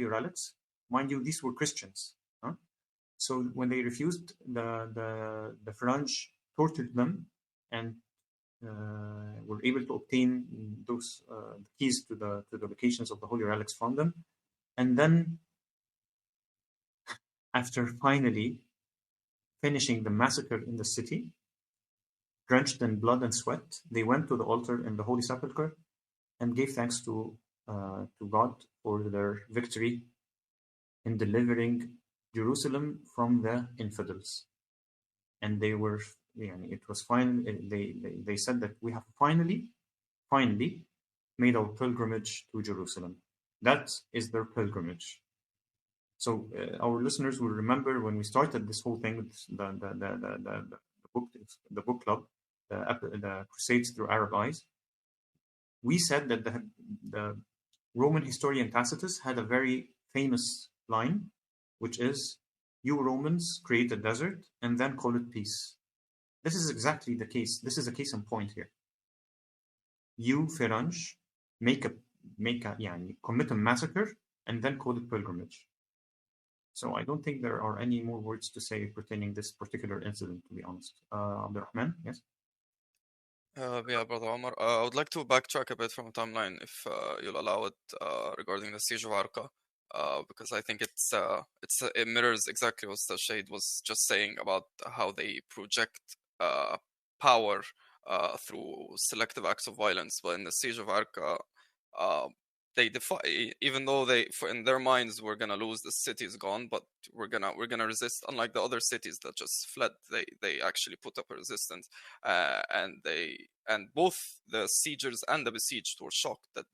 relics, mind you, these were Christians. Huh? So when they refused, the Faranj tortured them and were able to obtain those keys to the locations of the holy relics from them. And then, after finally finishing the massacre in the city, drenched in blood and sweat, they went to the altar in the Holy Sepulchre and gave thanks to God for their victory in delivering Jerusalem from the infidels. And they were, it was fine. They said that we have finally made our pilgrimage to Jerusalem. That is their pilgrimage. So our listeners will remember when we started this whole thing with the book club, the Crusades through Arab Eyes. We said that the Roman historian Tacitus had a very famous line, which is, "You Romans create a desert and then call it peace." This is exactly the case. This is a case in point here. You Faranj commit a massacre and then call it pilgrimage. So I don't think there are any more words to say pertaining this particular incident, to be honest. Abdurrahman, yes? Yeah, Brother Omar. I would like to backtrack a bit from a timeline, if you'll allow it, regarding the siege of Arqa, because I think it mirrors exactly what the Shade was just saying about how they project power through selective acts of violence. But in the siege of Arqa, they defy, even though in their minds, we're gonna lose, the city is gone, but we're gonna resist. Unlike the other cities that just fled, they actually put up a resistance, and both the siegers and the besieged were shocked that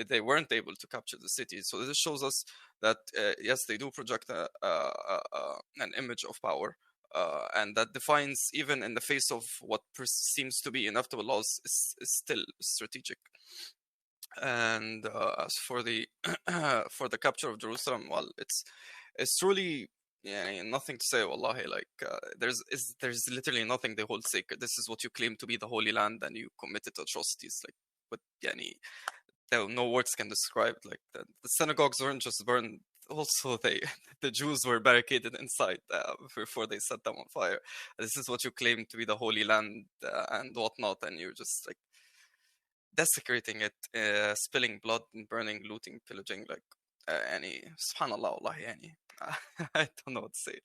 they weren't able to capture the city. So this shows us that yes, they do project an image of power, and that defines, even in the face of what seems to be inevitable loss, is still strategic. And as for the for the capture of Jerusalem, well, it's truly nothing to say. Wallahi, like there's literally nothing they hold sacred. This is what you claim to be the Holy Land, and you committed atrocities. Like, but no words can describe. Like the synagogues weren't just burned. Also, the Jews were barricaded inside before they set them on fire. This is what you claim to be the Holy Land and whatnot, and you're just like desecrating it, spilling blood and burning, looting, pillaging, like subhanallah, wallahi, I don't know what to say.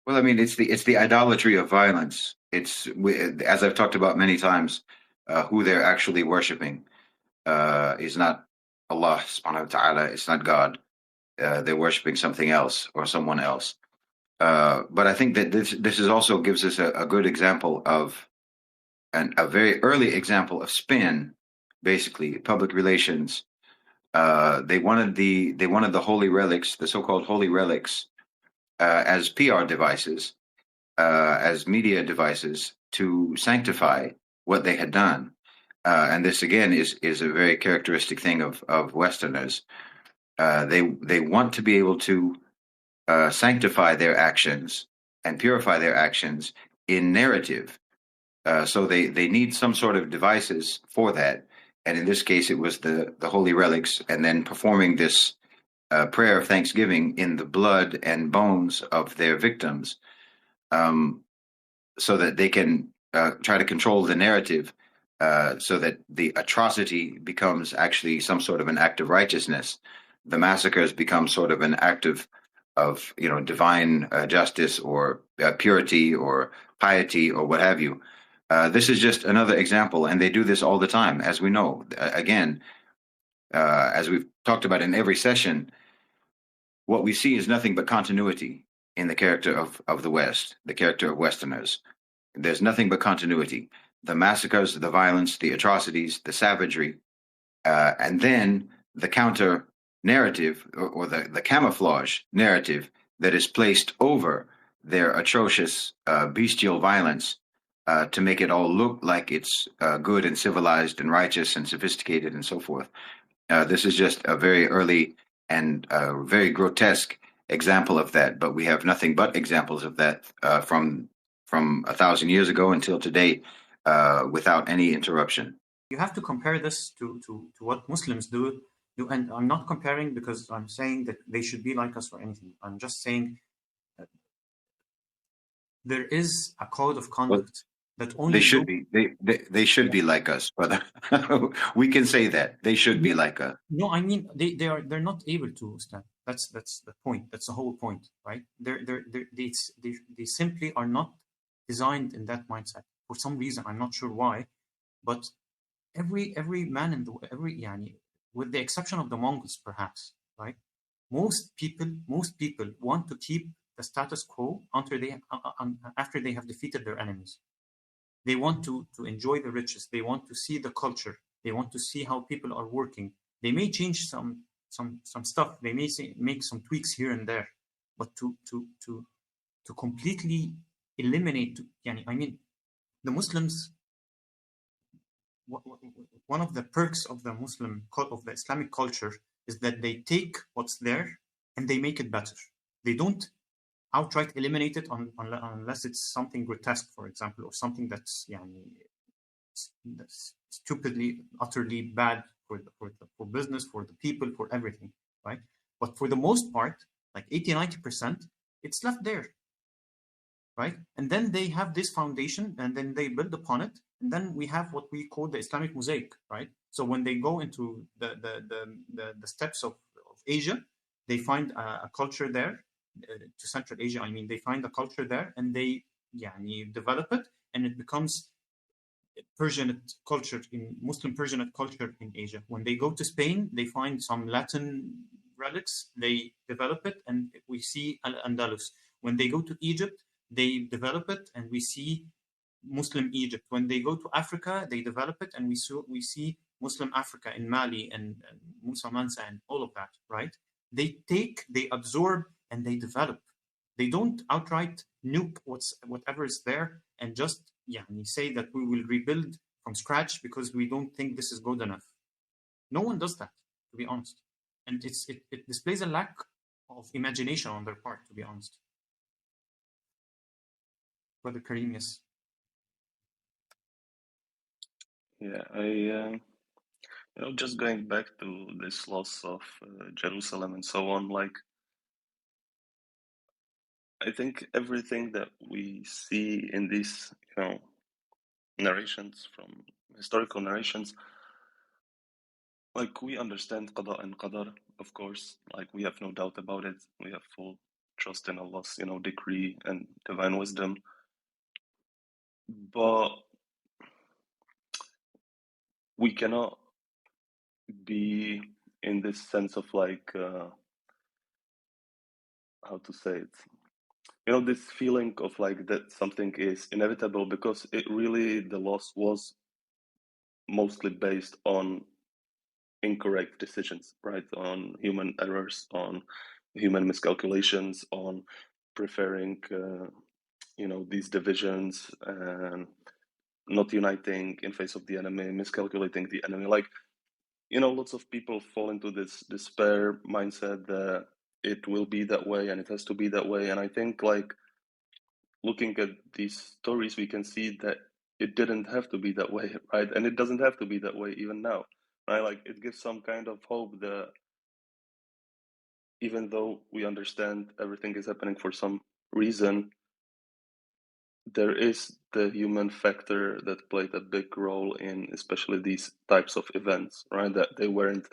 Well, I mean, it's the idolatry of violence. It's, as I've talked about many times, who they're actually worshiping is not Allah subhanahu wa ta'ala. It's not God. They're worshiping something else or someone else. But I think that this is also gives us a good example of a very early example of spin, basically public relations. They wanted the holy relics, the so-called holy relics, as PR devices, as media devices to sanctify what they had done. And this again is a very characteristic thing of Westerners. They want to be able to sanctify their actions and purify their actions in narrative. So they need some sort of devices for that, and in this case, it was the holy relics, and then performing this prayer of thanksgiving in the blood and bones of their victims, so that they can try to control the narrative, so that the atrocity becomes actually some sort of an act of righteousness. The massacres become sort of an act of divine justice or purity or piety or what have you. This is just another example, and they do this all the time, as we know. Again, as we've talked about in every session, what we see is nothing but continuity in the character of the West, the character of Westerners. There's nothing but continuity. The massacres, the violence, the atrocities, the savagery, and then the counter narrative or the camouflage narrative that is placed over their atrocious bestial violence to make it all look like it's good and civilized and righteous and sophisticated and so forth. This is just a very early and very grotesque example of that, but we have nothing but examples of that from 1,000 years ago until today, without any interruption. You have to compare this to what Muslims do, and I'm not comparing because I'm saying that they should be like us or anything. I'm just saying that there is a code of conduct that only they should be. They should be like us, but we can say that they should be like us. No, I mean they're not able to stand. That's the point. That's the whole point, right? They simply are not designed in that mindset for some reason. I'm not sure why, but every man in the with the exception of the Mongols, perhaps, right? Most people want to keep the status quo after they have defeated their enemies. They want to enjoy the riches. They want to see the culture. They want to see how people are working. They may change some stuff. They may make some tweaks here and there, but to completely eliminate. I mean, the Muslims. One of the perks of the Islamic culture is that they take what's there and they make it better. They don't outright eliminate it unless it's something grotesque, for example, or something that's stupidly, utterly bad for business, for the people, for everything, right? But for the most part, like 80-90%, it's left there, right? And then they have this foundation, and then they build upon it, and then we have what we call the Islamic mosaic, right? So when they go into the steppes of Asia, they find a culture there. To Central Asia, I mean, they find a culture there, and they develop it, and it becomes Persianate culture, in Muslim Persianate culture in Asia. When they go to Spain, they find some Latin relics, they develop it, and we see Al-Andalus. When they go to Egypt, they develop it, and we see Muslim Egypt. When they go to Africa, they develop it, and we see Muslim Africa in Mali and Musa Mansa and all of that, right? They absorb, and they develop. They don't outright nuke whatever is there and just say that we will rebuild from scratch because we don't think this is good enough. No one does that, to be honest. And it displays a lack of imagination on their part, to be honest. Brother Kareem, yes. Yeah, just going back to this loss of Jerusalem and so on, like, I think everything that we see in these, narrations, from historical narrations, like, we understand qada and qadar, of course, like, we have no doubt about it. We have full trust in Allah's, decree and divine wisdom. But we cannot be in this sense of, like, how to say it? This feeling of, like, that something is inevitable, because the loss was mostly based on incorrect decisions, right? On human errors, on human miscalculations, on preferring, these divisions, and not uniting in face of the enemy, miscalculating the enemy. Like, lots of people fall into this despair mindset that it will be that way and it has to be that way. And I think, like, looking at these stories, we can see that it didn't have to be that way, right? And it doesn't have to be that way even now. right? Like it gives some kind of hope that even though we understand everything is happening for some reason, there is the human factor that played a big role in especially these types of events, right? That they weren't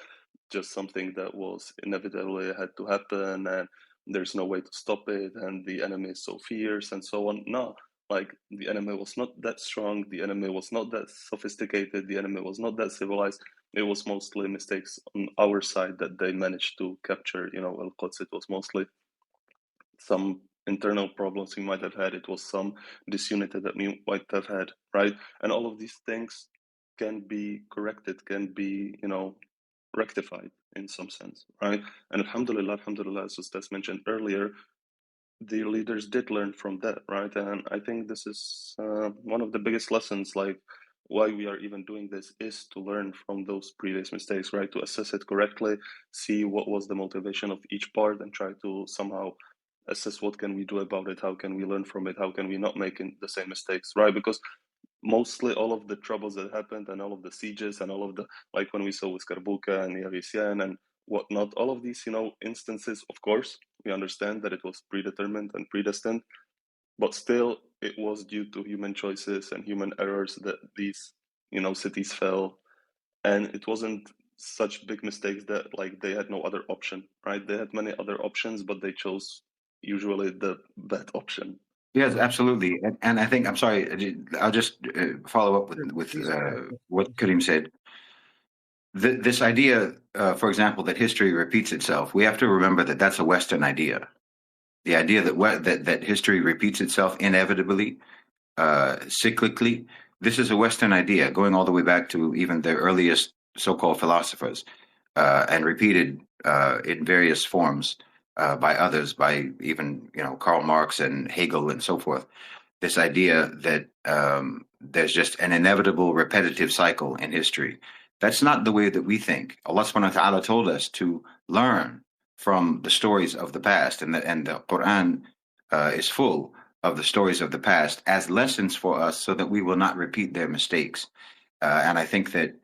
just something that was inevitably had to happen and there's no way to stop it and the enemy is so fierce and so on. No, like the enemy was not that strong, the enemy was not that sophisticated, the enemy was not that civilized. It was mostly mistakes on our side that they managed to capture, Al-Quds. It was mostly some internal problems we might have had. It was some disunity that we might have had, right? And all of these things can be corrected, can be, rectified in some sense, right? And alhamdulillah, as Ustaz mentioned earlier, the leaders did learn from that, right? And I think this is one of the biggest lessons, like why we are even doing this is to learn from those previous mistakes, right? To assess it correctly, see what was the motivation of each part and try to somehow assess what can we do about it, how can we learn from it, how can we not make the same mistakes, right? Because mostly all of the troubles that happened and all of the sieges and all of the, like when we saw with Karbuka and Yavisyan and whatnot, all of these, instances, of course, we understand that it was predetermined and predestined, but still it was due to human choices and human errors that these, cities fell. And it wasn't such big mistakes that like they had no other option, right? They had many other options, but they chose usually the bad option. Yes, absolutely. And I think, I'm sorry, I'll just follow up with Please. what Karim said. This idea, for example, that history repeats itself, we have to remember that that's a Western idea. The idea that history repeats itself inevitably, cyclically, this is a Western idea going all the way back to even the earliest so-called philosophers, and repeated in various forms by others, by even Karl Marx and Hegel and so forth. This idea that there's just an inevitable repetitive cycle in history. That's not the way that we think. Allah subhanahu wa ta'ala told us to learn from the stories of the past, and the Quran is full of the stories of the past as lessons for us so that we will not repeat their mistakes. And I think that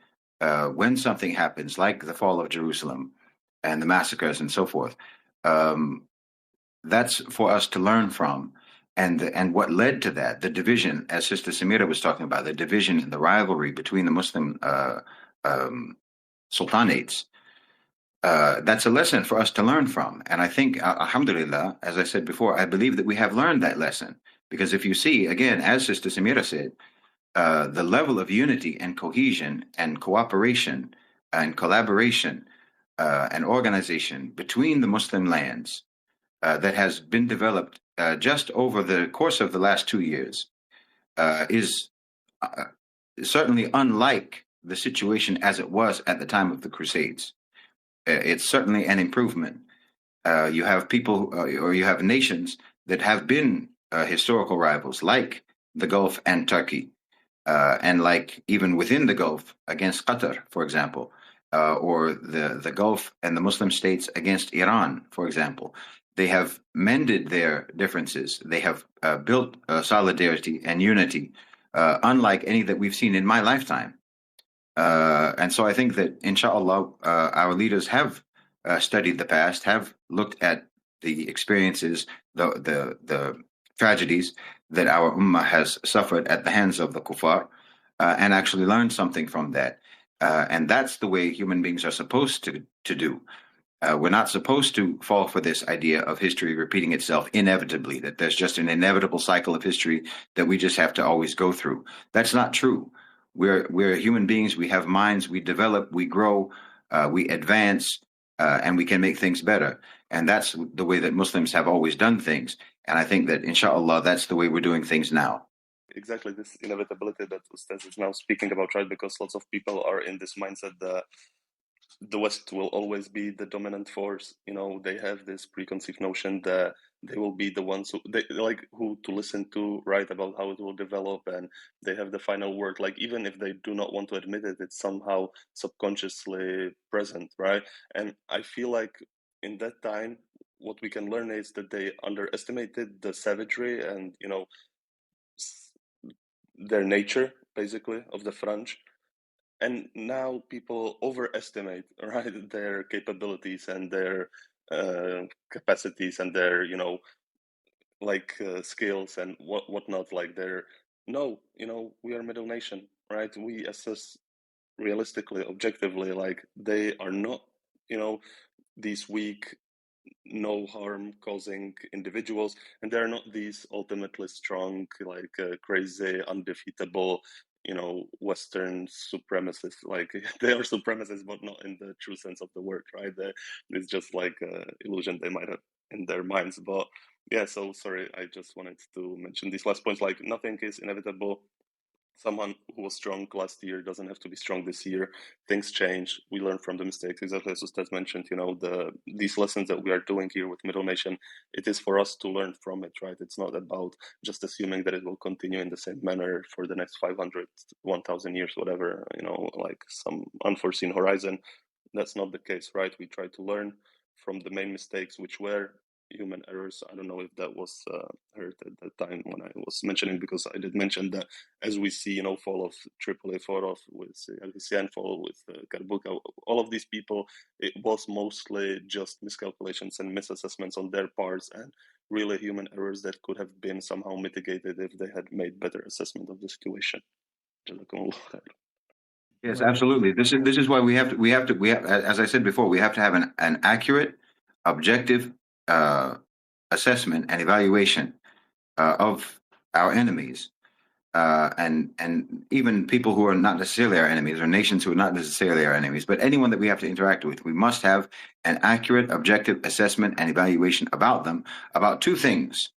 when something happens, like the fall of Jerusalem and the massacres and so forth, that's for us to learn from. And what led to that, the division, as Sister Samira was talking about, the division and the rivalry between the Muslim sultanates, that's a lesson for us to learn from. And I think, alhamdulillah, as I said before, I believe that we have learned that lesson. Because if you see, again, as Sister Samira said, the level of unity and cohesion and cooperation and collaboration and organization between the Muslim lands that has been developed just over the course of the last 2 years is certainly unlike the situation as it was at the time of the Crusades. It's certainly an improvement. You have people or you have nations that have been historical rivals, like the Gulf and Turkey, and like even within the Gulf against Qatar, for example, or the Gulf and the Muslim states against Iran, for example. They have mended their differences. They have built solidarity and unity, unlike any that we've seen in my lifetime. And so I think that, inshallah, our leaders have studied the past, have looked at the experiences, the tragedies that our ummah has suffered at the hands of the kuffar, and actually learned something from that. And that's the way human beings are supposed to do. We're not supposed to fall for this idea of history repeating itself inevitably, that there's just an inevitable cycle of history that we just have to always go through. That's not true. We're human beings. We have minds. We develop. We grow. We advance, and we can make things better. And that's the way that Muslims have always done things. And I think that, inshallah, that's the way we're doing things now. Exactly, this inevitability that Ustaz is now speaking about, right? Because lots of people are in this mindset that the West will always be the dominant force. They have this preconceived notion that they will be the ones who to listen to, right, about how it will develop, and they have the final word. Like, even if they do not want to admit it, it's somehow subconsciously present, right? And I feel like in that time, what we can learn is that they underestimated the savagery and, their nature, basically, of the French. And now people overestimate, right, their capabilities and their capacities and their, you know, like skills and whatnot. Like they're no, you know, we are middle nation, right? We assess realistically, objectively, like they are not, you know, these weak, no harm causing individuals, and they're not these ultimately strong, like crazy, undefeatable, you know, Western supremacists. Like they are supremacists, but not in the true sense of the word, right? It's just like illusion they might have in their minds. But yeah, so sorry, I just wanted to mention these last points. Like nothing is inevitable. Someone who was strong last year doesn't have to be strong this year. Things change. We learn from the mistakes. Exactly as Ustaz mentioned, you know, these lessons that we are doing here with Middle Nation, it is for us to learn from it, right? It's not about just assuming that it will continue in the same manner for the next 500, 1,000 years, whatever, you know, like some unforeseen horizon. That's not the case, right? We try to learn from the main mistakes, which were human errors. I don't know if that was heard at the time when I was mentioning, because I did mention that as we see, you know, fall of Tripoli, fall of with Al-Hussein, fall with Karbuka, all of these people, it was mostly just miscalculations and misassessments on their parts, and really human errors that could have been somehow mitigated if they had made better assessment of the situation. Yes, absolutely. This is why we have to, as I said before, we have to have an accurate, objective assessment and evaluation of our enemies, and even people who are not necessarily our enemies, or nations who are not necessarily our enemies, but anyone that we have to interact with. We must have an accurate, objective assessment and evaluation about them, about two things.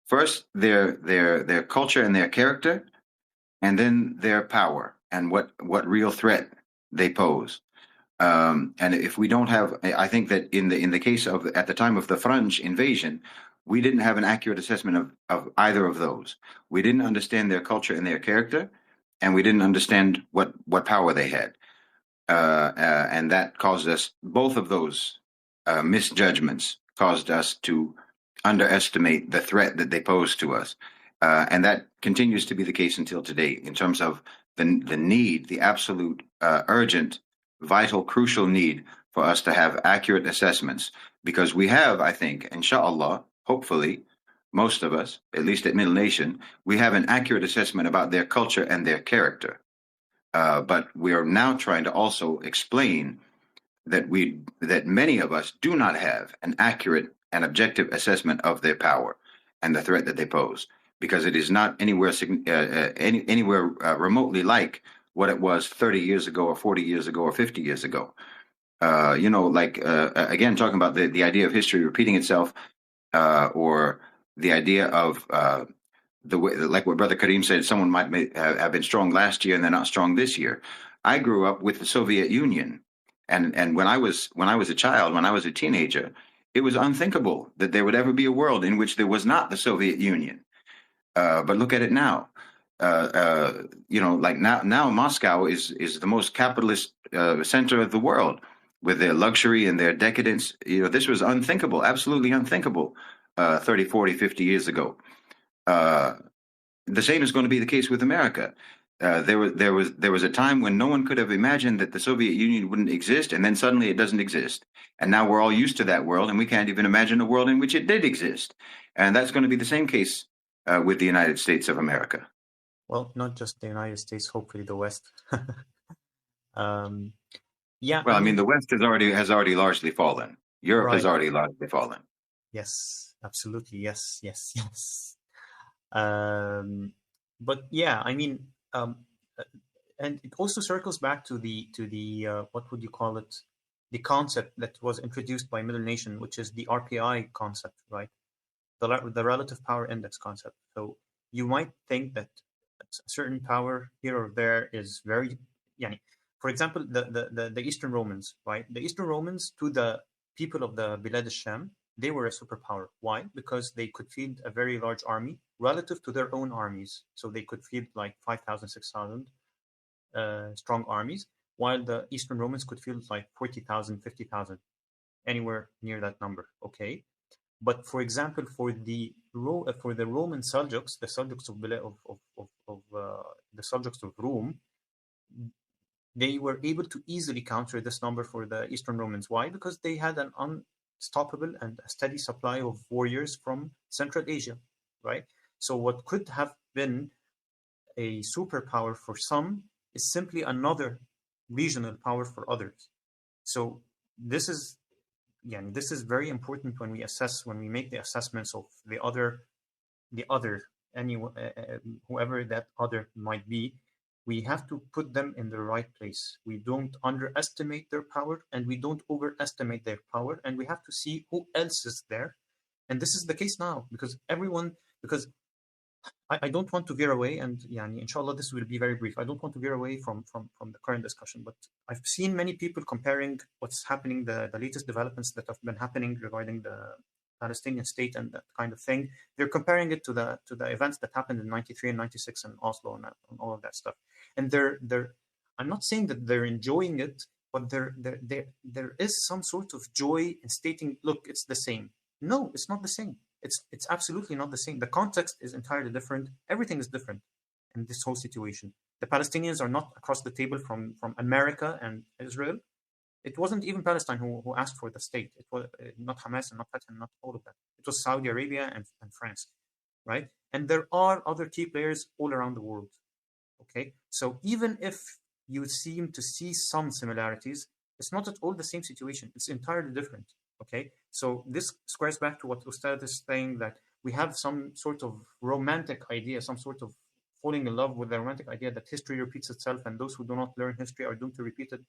First, their culture and their character, and then their power and what real threat they pose. And if we don't have, I think that in the case of at the time of the French invasion, we didn't have an accurate assessment of either of those. We didn't understand their culture and their character, and we didn't understand what power they had, and that caused us, both of those misjudgments caused us to underestimate the threat that they pose to us. And that continues to be the case until today, in terms of the need, the absolute, urgent, vital, crucial need for us to have accurate assessments. Because we have, I think, inshallah, hopefully, most of us, at least at Middle Nation, we have an accurate assessment about their culture and their character. But we are now trying to also explain that many of us do not have an accurate and objective assessment of their power and the threat that they pose, because it is not anywhere remotely like what it was 30 years ago or 40 years ago or 50 years ago. Again, talking about the idea of history repeating itself, or the idea of the way, like what Brother Kareem said, someone might have been strong last year and they're not strong this year. I grew up with the Soviet Union, and when I was a child, when I was a teenager, it was unthinkable that there would ever be a world in which there was not the Soviet Union. But look at it now. Like now Moscow is the most capitalist center of the world, with their luxury and their decadence. This was unthinkable, absolutely unthinkable, 30, 40, 50 years ago. The same is going to be the case with America. There was a time when no one could have imagined that the Soviet Union wouldn't exist, and then suddenly it doesn't exist. And now we're all used to that world, and we can't even imagine a world in which it did exist. And that's going to be the same case with the United States of America. Well, not just the United States, hopefully the West. Yeah. Well, I mean, the West has already largely fallen. Europe has already largely fallen. Yes, absolutely. Yes. But yeah, I mean, and it also circles back to the what would you call it? The concept that was introduced by Middle Nation, which is the RPI concept, right? The relative power index concept. So you might think that a certain power here or there is very, for example, the Eastern Romans, right? The Eastern Romans, to the people of the Bilad al-Sham, they were a superpower. Why? Because they could field a very large army relative to their own armies. So they could field like 5,000, 6,000 strong armies, while the Eastern Romans could field like 40,000, 50,000, anywhere near that number. Okay. But for example, for the Roman Seljuks, the Seljuks of the Seljuks of Rome, they were able to easily counter this number for the Eastern Romans. Why? Because they had an unstoppable and a steady supply of warriors from Central Asia, right? So what could have been a superpower for some is simply another regional power for others. So this is very important when we make the assessments of the other, whoever that other might be. We have to put them in the right place. We don't underestimate their power, and we don't overestimate their power, and we have to see who else is there. And this is the case now, because I don't want to veer away, and inshallah this will be very brief. I don't want to veer away from the current discussion, but I've seen many people comparing what's happening, the latest developments that have been happening regarding the Palestinian state and that kind of thing. They're comparing it to the events that happened in '93 and '96 in Oslo and all of that stuff. And I'm not saying that they're enjoying it, but there is some sort of joy in stating, look, it's the same. No, it's not the same. It's absolutely not the same. The context is entirely different. Everything is different in this whole situation. The Palestinians are not across the table from America and Israel. It wasn't even Palestine who asked for the state. It was not Hamas and not Fatah and not all of that. It was Saudi Arabia and France, right? And there are other key players all around the world. Okay, so even if you seem to see some similarities, it's not at all the same situation. It's entirely different. Okay, so this squares back to what Ustad is saying, that we have some sort of romantic idea, some sort of falling in love with the romantic idea that history repeats itself, and those who do not learn history are doomed to repeat it,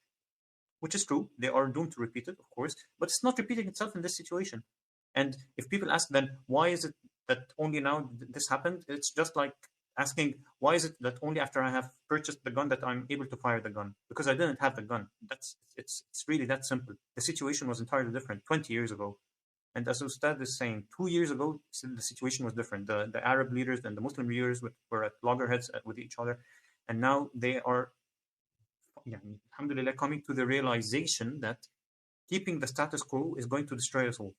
which is true. They are doomed to repeat it, of course, but it's not repeating itself in this situation. And if people ask then, why is it that only now this happened? It's just like asking, why is it that only after I have purchased the gun that I'm able to fire the gun? Because I didn't have the gun. It's really that simple. The situation was entirely different 20 years ago. And as Ustad is saying, 2 years ago, the situation was different. The Arab leaders and the Muslim leaders were at loggerheads with each other. And now they are, alhamdulillah, coming to the realization that keeping the status quo is going to destroy us all.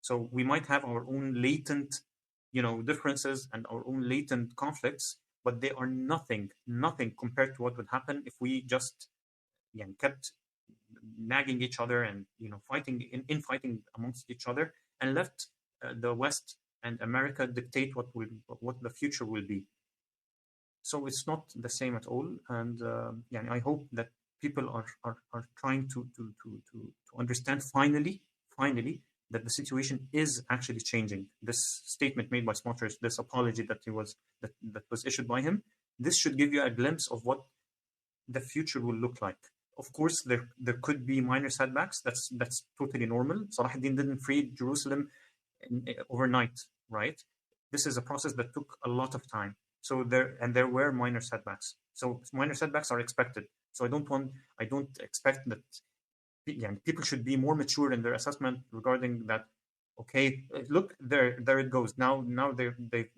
So we might have our own latent differences and our own latent conflicts, but they are nothing compared to what would happen if we just kept nagging each other and fighting amongst each other, and left the West and America dictate what the future will be. So it's not the same at all, and I hope that people are trying to understand finally that the situation is actually changing. This statement made by Smotrich, this apology that was issued by him, this should give you a glimpse of what the future will look like. Of course, there could be minor setbacks. That's totally normal. Salah ad-Din didn't free Jerusalem overnight, right? This is a process that took a lot of time. So there were minor setbacks. So minor setbacks are expected. So I don't expect that people should be more mature in their assessment regarding that. Okay, look, there it goes. Now they've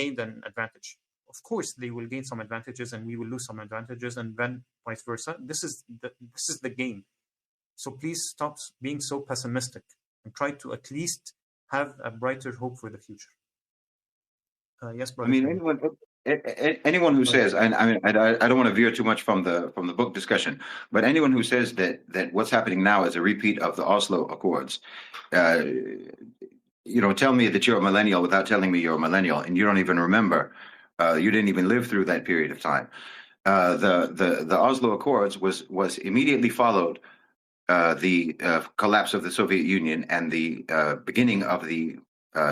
gained an advantage. Of course, they will gain some advantages, and we will lose some advantages, and then vice versa. This is the game. So please stop being so pessimistic and try to at least have a brighter hope for the future. Yes, brother. I mean, anyone who says, I don't want to veer too much from the book discussion, but anyone who says that what's happening now is a repeat of the Oslo Accords, tell me that you're a millennial without telling me you're a millennial, and you don't even remember. You didn't even live through that period of time. The Oslo Accords was immediately followed the collapse of the Soviet Union and the beginning of the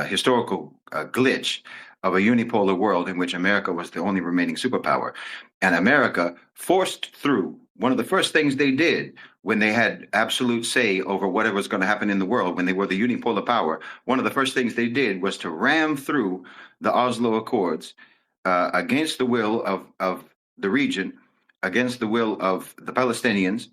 historical glitch of a unipolar world in which America was the only remaining superpower. And America forced through, one of the first things they did when they had absolute say over whatever was going to happen in the world, when they were the unipolar power, one of the first things they did was to ram through the Oslo Accords against the will of the region, against the will of the Palestinians.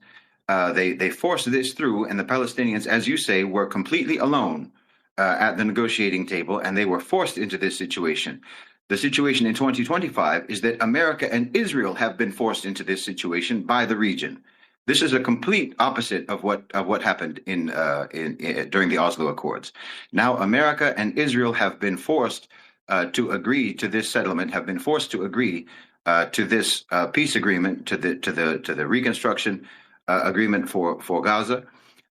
They forced this through, and the Palestinians, as you say, were completely alone at the negotiating table, and they were forced into this situation. The situation in 2025 is that America and Israel have been forced into this situation by the region. This is a complete opposite of what happened in during the Oslo Accords. Now, America and Israel have been forced to agree to this settlement, have been forced to agree to this peace agreement, to the reconstruction agreement for Gaza,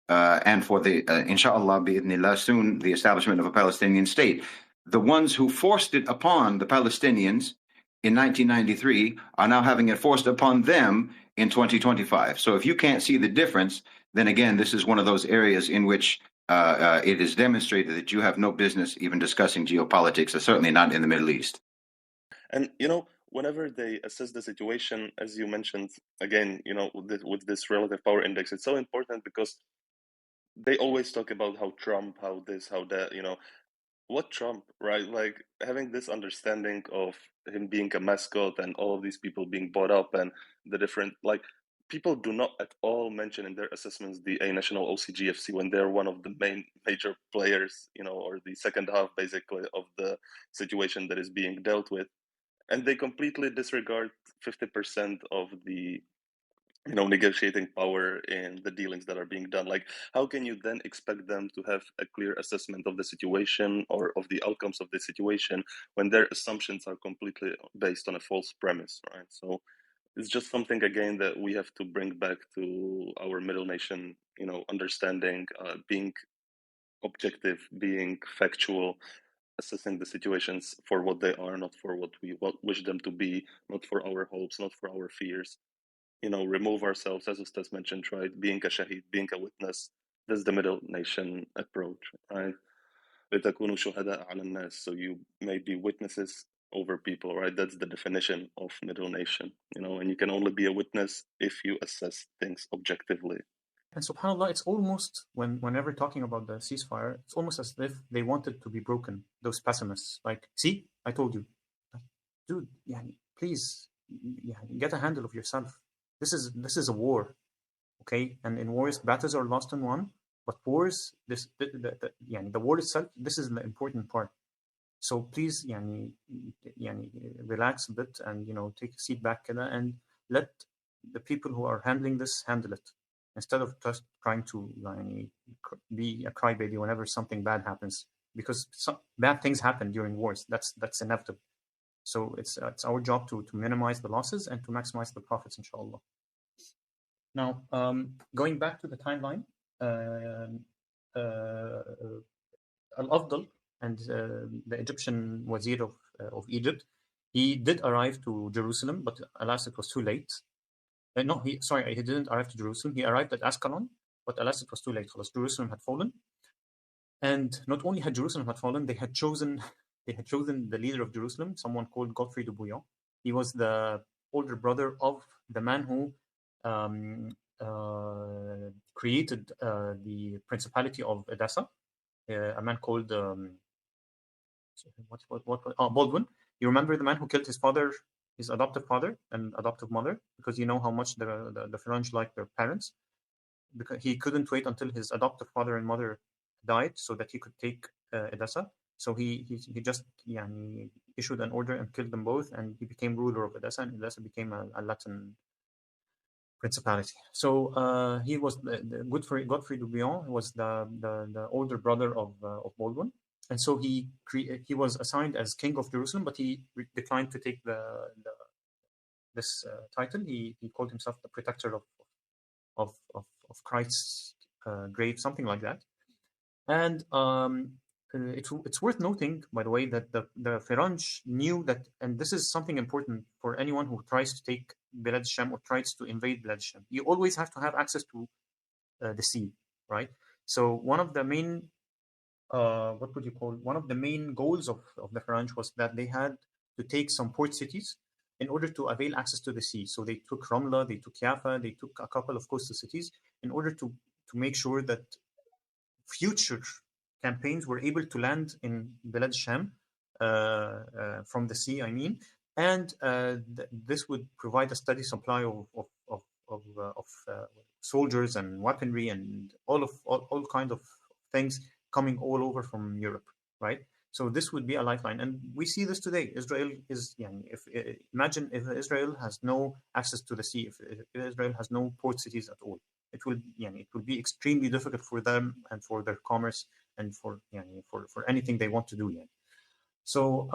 and for the inshallah bi'idhnillah soon the establishment of a Palestinian state. The ones who forced it upon the Palestinians in 1993 are now having it forced upon them in 2025. So if you can't see the difference, then again, this is one of those areas in which it is demonstrated that you have no business even discussing geopolitics, or certainly not in the Middle East. And whenever they assess the situation, as you mentioned, again, with this relative power index, it's so important because they always talk about how Trump, how this, how that, what Trump, right? Like having this understanding of him being a mascot and all of these people being bought up and the different, like, people do not at all mention in their assessments the A National OCGFC when they're one of the major players, or the second half basically of the situation that is being dealt with. And they completely disregard 50% of the negotiating power in the dealings that are being done. Like, how can you then expect them to have a clear assessment of the situation or of the outcomes of the situation when their assumptions are completely based on a false premise, right? So it's just something again that we have to bring back to our middle nation, understanding, being objective, being factual, assessing the situations for what they are, not for what we wish them to be, not for our hopes, not for our fears. Remove ourselves, as Ustaz mentioned, right? Being a shaheed, being a witness. That's the middle nation approach, right? لِتَكُونُوا شُهَدَاءَ عَلَى النَّاسِ. So you may be witnesses over people, right? That's the definition of middle nation, and you can only be a witness if you assess things objectively. And subhanAllah, it's almost, whenever talking about the ceasefire, it's almost as if they wanted to be broken, those pessimists. Like, see, I told you. Like, dude, please, get a handle of yourself. This is a war, okay? And in wars, battles are lost and won. But wars, the war itself, this is the important part. So please, relax a bit and take a seat back and let the people who are handling this handle it, instead of just trying to be a crybaby whenever something bad happens, because some bad things happen during wars. That's inevitable. So it's our job to minimize the losses and to maximize the profits, inshallah. Now, going back to the timeline, Al-Afdal and the Egyptian Wazir of Egypt, he did arrive to Jerusalem, but alas, it was too late. No, he didn't arrive to Jerusalem. He arrived at Ascalon, but alas, it was too late because Jerusalem had fallen. And not only had Jerusalem had fallen, they had chosen the leader of Jerusalem, someone called Godfrey de Bouillon. He was the older brother of the man who created the Principality of Edessa, a man called Baldwin. You remember the man who killed his father, his adoptive father and adoptive mother, because you know how much the French liked their parents. Because he couldn't wait until his adoptive father and mother died so that he could take Edessa. So he just issued an order and killed them both, and he became ruler of Edessa, and Edessa became a Latin principality. So he was Godfrey de Bouillon was the older brother of Baldwin, and so he was assigned as king of Jerusalem, but he declined to take this title. He called himself the protector of Christ's grave, something like that. And it's worth noting, by the way, that the Firanj knew that, and this is something important for anyone who tries to take Bilad Sham or tries to invade Bilad Sham. You always have to have access to the sea, right? So one of the main, one of the main goals of the Firanj was that they had to take some port cities in order to avail access to the sea. So they took Ramla, they took Jaffa, they took a couple of coastal cities in order to make sure that future campaigns were able to land in Bilad Sham from the sea, I mean, and this would provide a steady supply of soldiers and weaponry and all kind of things coming all over from Europe, right? So this would be a lifeline, and we see this today. Israel is, imagine if Israel has no access to the sea, if Israel has no port cities at all, it will be extremely difficult for them and for their commerce and for anything they want to do. So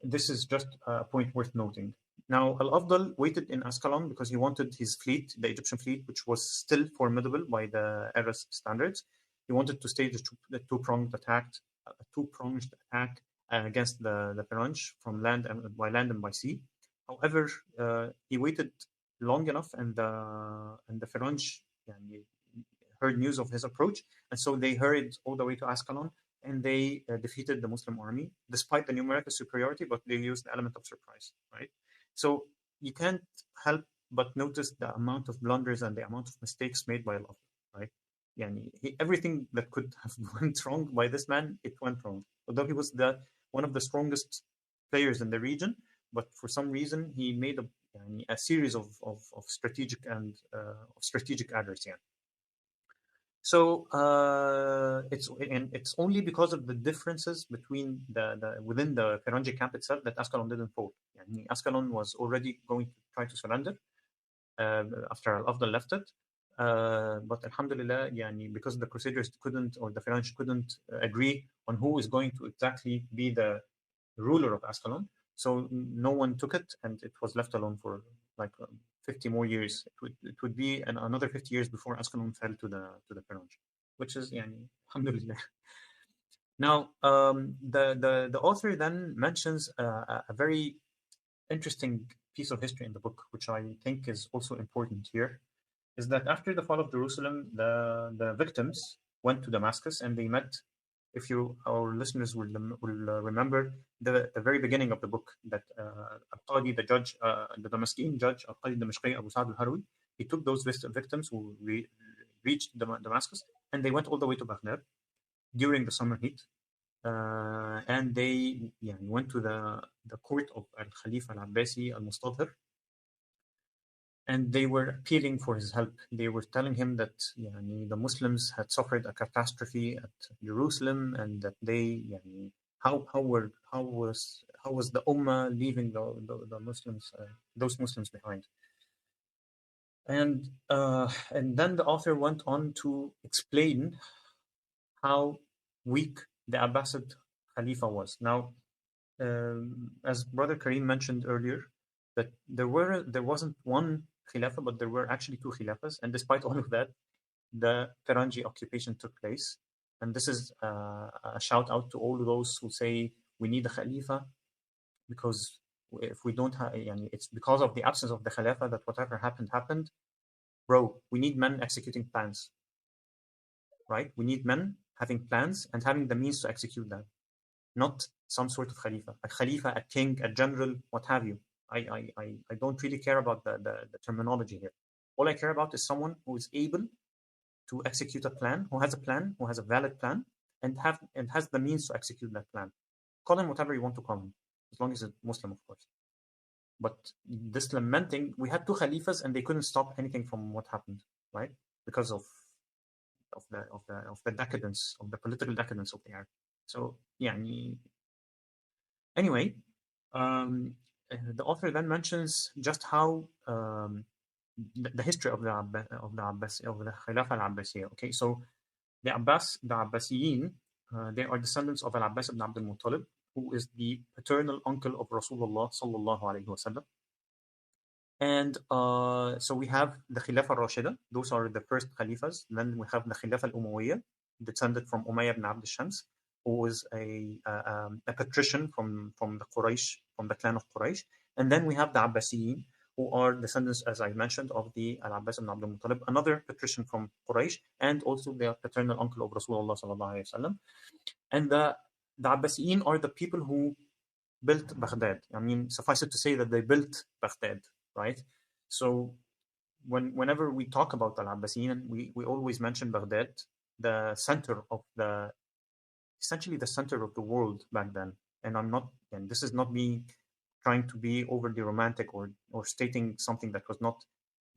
this is just a point worth noting. Now, Al-Afdal waited in Ascalon because he wanted his fleet, the Egyptian fleet, which was still formidable by the era's standards. He wanted to stage a two-pronged attack against the Perange from land and by land and by sea. However, he waited long enough, and the Perange heard news of his approach, and so they hurried all the way to Ascalon, and they defeated the Muslim army despite the numerical superiority, but they used the element of surprise, right? So you can't help but notice the amount of blunders and the amount of mistakes made by Allah, right? Everything that could have went wrong by this man, it went wrong. Although he was one of the strongest players in the region, but for some reason he made a series of strategic errors. Yeah. So it's only because of the differences between within the Perangi camp itself that Ascalon didn't fall. Ascalon was already going to try to surrender after Al-Afdal left it. But Alhamdulillah, because the Crusaders couldn't, or the Perangi couldn't agree on who is going to exactly be the ruler of Ascalon, so no one took it, and it was left alone for like 50 more years. It would be another 50 years before Ascalon fell to the Perangi, which is Alhamdulillah. Now, the author then mentions a very interesting piece of history in the book, which I think is also important here, is that after the fall of Jerusalem, the victims went to Damascus and they met. If our listeners will remember the very beginning of the book, that Al-Qadi, the judge, the Damascene judge, Al-Qadi Damashqi Abu Sa'd al-Harwi, he took those victims who reached Damascus, and they went all the way to Baghdad during the summer heat, and they went to the court of Al-Khalifa Al-Abbasi Al-Mustadhir, and they were appealing for his help. They were telling him that the Muslims had suffered a catastrophe at Jerusalem, and that they how was the Ummah leaving the Muslims, those Muslims behind. And then the author went on to explain how weak the Abbasid Khalifa was. Now, as Brother Kareem mentioned earlier, that there wasn't one Khilafah, but there were actually two Khilafahs, and despite all of that, the Perangi occupation took place. And this is a shout out to all those who say we need a Khalifa, because if we don't have, it's because of the absence of the Khilafah that whatever happened. Bro, we need men executing plans, right? We need men having plans and having the means to execute them, not some sort of Khalifa, a king, a general, what have you. I don't really care about the terminology here. All I care about is someone who is able to execute a plan, who has a valid plan, and has the means to execute that plan. Call him whatever you want to call him, as long as he's Muslim, of course. But this lamenting, we had two Khalifas and they couldn't stop anything from what happened, right? Because of the decadence, of the political decadence of the era. So anyway, the author then mentions just how the history of the Khilafah al-Abbasiyya. Okay, so the Abbasiyin, they are descendants of Al-Abbas ibn Abdul Muttalib, who is the paternal uncle of Rasulullah sallallahu alaihi wasallam. And so we have the Khilafah al-Rashida; those are the first Khalifas. Then we have the Khilafah al-Umayyah, descended from Umayyah ibn Abd al-Shams, who was a patrician from the Quraysh, from the clan of Quraysh. And then we have the Abbasiyin, who are descendants, as I mentioned, of the Al-Abbas ibn Abdul Muttalib, another patrician from Quraysh, and also the paternal uncle of Rasulullah sallallahu alaihi wasallam. And the Abbasiyin are the people who built Baghdad. I mean, suffice it to say that they built Baghdad, right? So whenever we talk about Al-Abbasiyin, we always mention Baghdad, the center of essentially the center of the world back then. And this is not me trying to be overly romantic or stating something that was not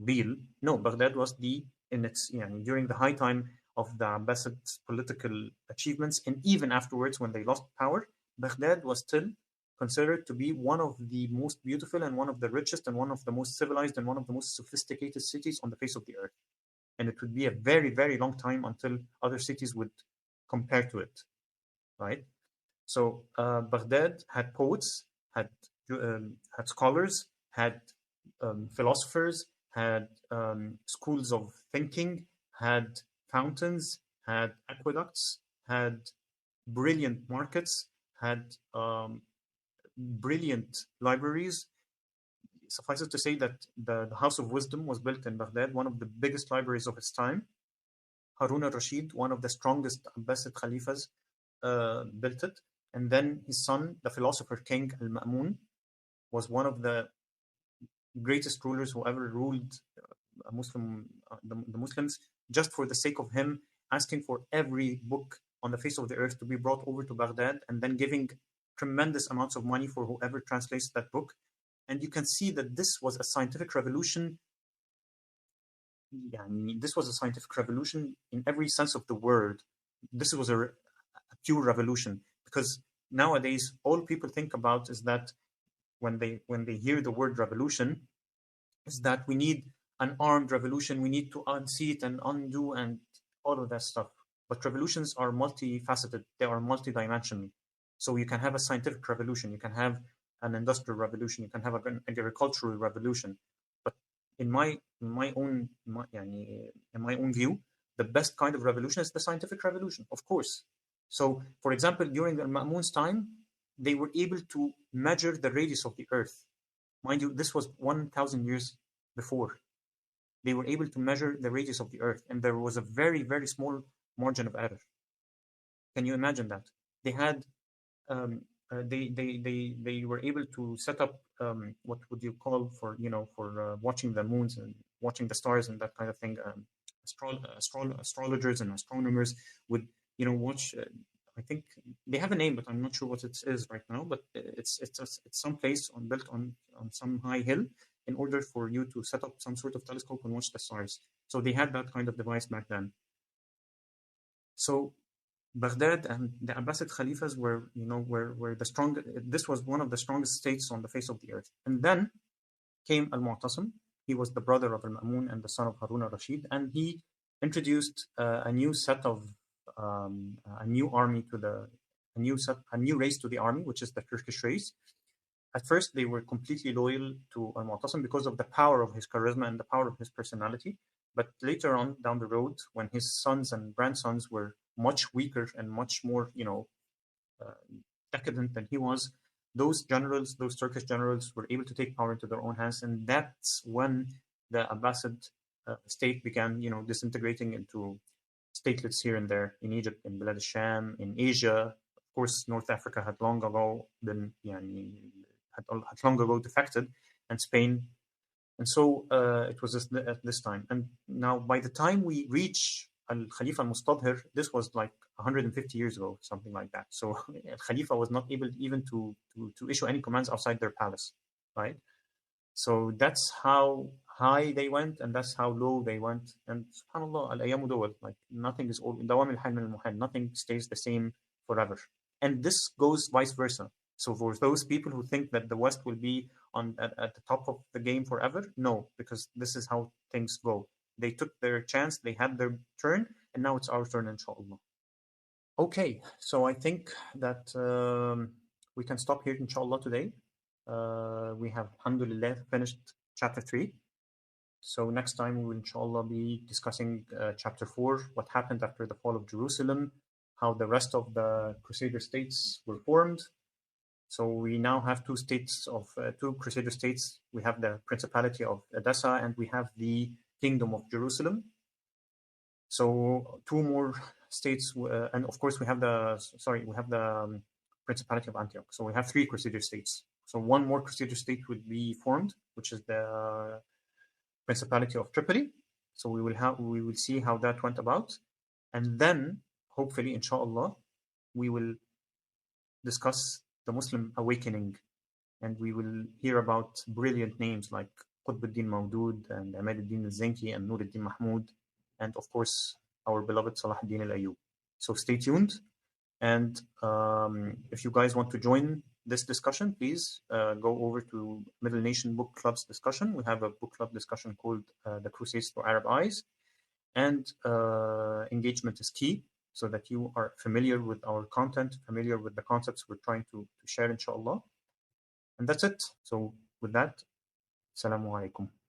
real. No, Baghdad was during the high time of the Abbasids' political achievements, and even afterwards when they lost power, Baghdad was still considered to be one of the most beautiful and one of the richest and one of the most civilized and one of the most sophisticated cities on the face of the earth. And it would be a very, very long time until other cities would compare to it, right? So Baghdad had poets, had scholars, had philosophers, had schools of thinking, had fountains, had aqueducts, had brilliant markets, had brilliant libraries. Suffice it to say that the House of Wisdom was built in Baghdad, one of the biggest libraries of its time. Harun al-Rashid, one of the strongest Abbasid Khalifas, built it. And then his son, the philosopher King al-Ma'mun, was one of the greatest rulers who ever ruled a Muslim, the Muslims, just for the sake of him asking for every book on the face of the earth to be brought over to Baghdad, and then giving tremendous amounts of money for whoever translates that book. And you can see that this was a scientific revolution. This was a scientific revolution in every sense of the word. This was a pure revolution, because nowadays all people think about is that when they hear the word revolution, is that we need an armed revolution, we need to unseat and undo and all of that stuff. But revolutions are multifaceted, they are multidimensional. So you can have a scientific revolution, you can have an industrial revolution, you can have an agricultural revolution. But in my own view, the best kind of revolution is the scientific revolution, of course. So, for example, during al-Ma'mun's time, they were able to measure the radius of the Earth. Mind you, this was 1,000 years before. They were able to measure the radius of the Earth, and there was a very, very small margin of error. Can you imagine that? They had, they were able to set up what would you call for watching the moons and watching the stars and that kind of thing. Astrologers and astronomers would watch. I think they have a name, but I'm not sure what it is right now. But it's some place built on some high hill in order for you to set up some sort of telescope and watch the stars. So they had that kind of device back then. So Baghdad and the Abbasid Khalifas were the strongest. This was one of the strongest states on the face of the earth. And then came Al-Mu'tasim. He was the brother of Al-Ma'mun and the son of Harun al-Rashid, and he introduced a new set of a new army to a new race to the army, which is the Turkish race. At first, they were completely loyal to Al-Mu'tasim because of the power of his charisma and the power of his personality. But later on down the road, when his sons and grandsons were much weaker and much more, decadent than he was, those Turkish generals were able to take power into their own hands. And that's when the Abbasid state began, disintegrating into statelets here and there in Egypt, in Bilad al-Sham, in Asia. Of course, North Africa had long ago been, had long ago defected, and Spain. And so it was at this time. And now by the time we reach Al-Khalifa al-Mustadhir, this was like 150 years ago, something like that. So Al-Khalifa was not able even to issue any commands outside their palace, right? So that's how high they went, and that's how low they went. And subhanAllah, al-ayamu dawal, like nothing is all, nothing stays the same forever. And this goes vice versa. So for those people who think that the West will be at the top of the game forever, no, because this is how things go. They took their chance, they had their turn, and now it's our turn, inshallah. Okay, so I think that we can stop here, inshallah, today. We have, alhamdulillah, finished chapter 3. So next time we will, inshallah, be discussing chapter 4, what happened after the fall of Jerusalem, how the rest of the Crusader states were formed. So we now have two Crusader states. We have the Principality of Edessa, and we have the Kingdom of Jerusalem. So two more states, and of course we have the Principality of Antioch. So we have 3 Crusader states. So one more Crusader state would be formed, which is the Principality of Tripoli. So we will see how that went about, and then hopefully, inshallah, we will discuss the Muslim awakening, and we will hear about brilliant names like Qutbuddin Mawdud and Ahmaduddin al-Zenki and Nuruddin Mahmud, and of course our beloved Salahuddin al-Ayyub. So stay tuned, and if you guys want to join this discussion, please go over to Middle Nation Book Club's discussion. We have a book club discussion called The Crusades Through Arab Eyes, and engagement is key, so that you are familiar with our content, familiar with the concepts we're trying to share, inshallah. And that's it. So with that, السلام عليكم.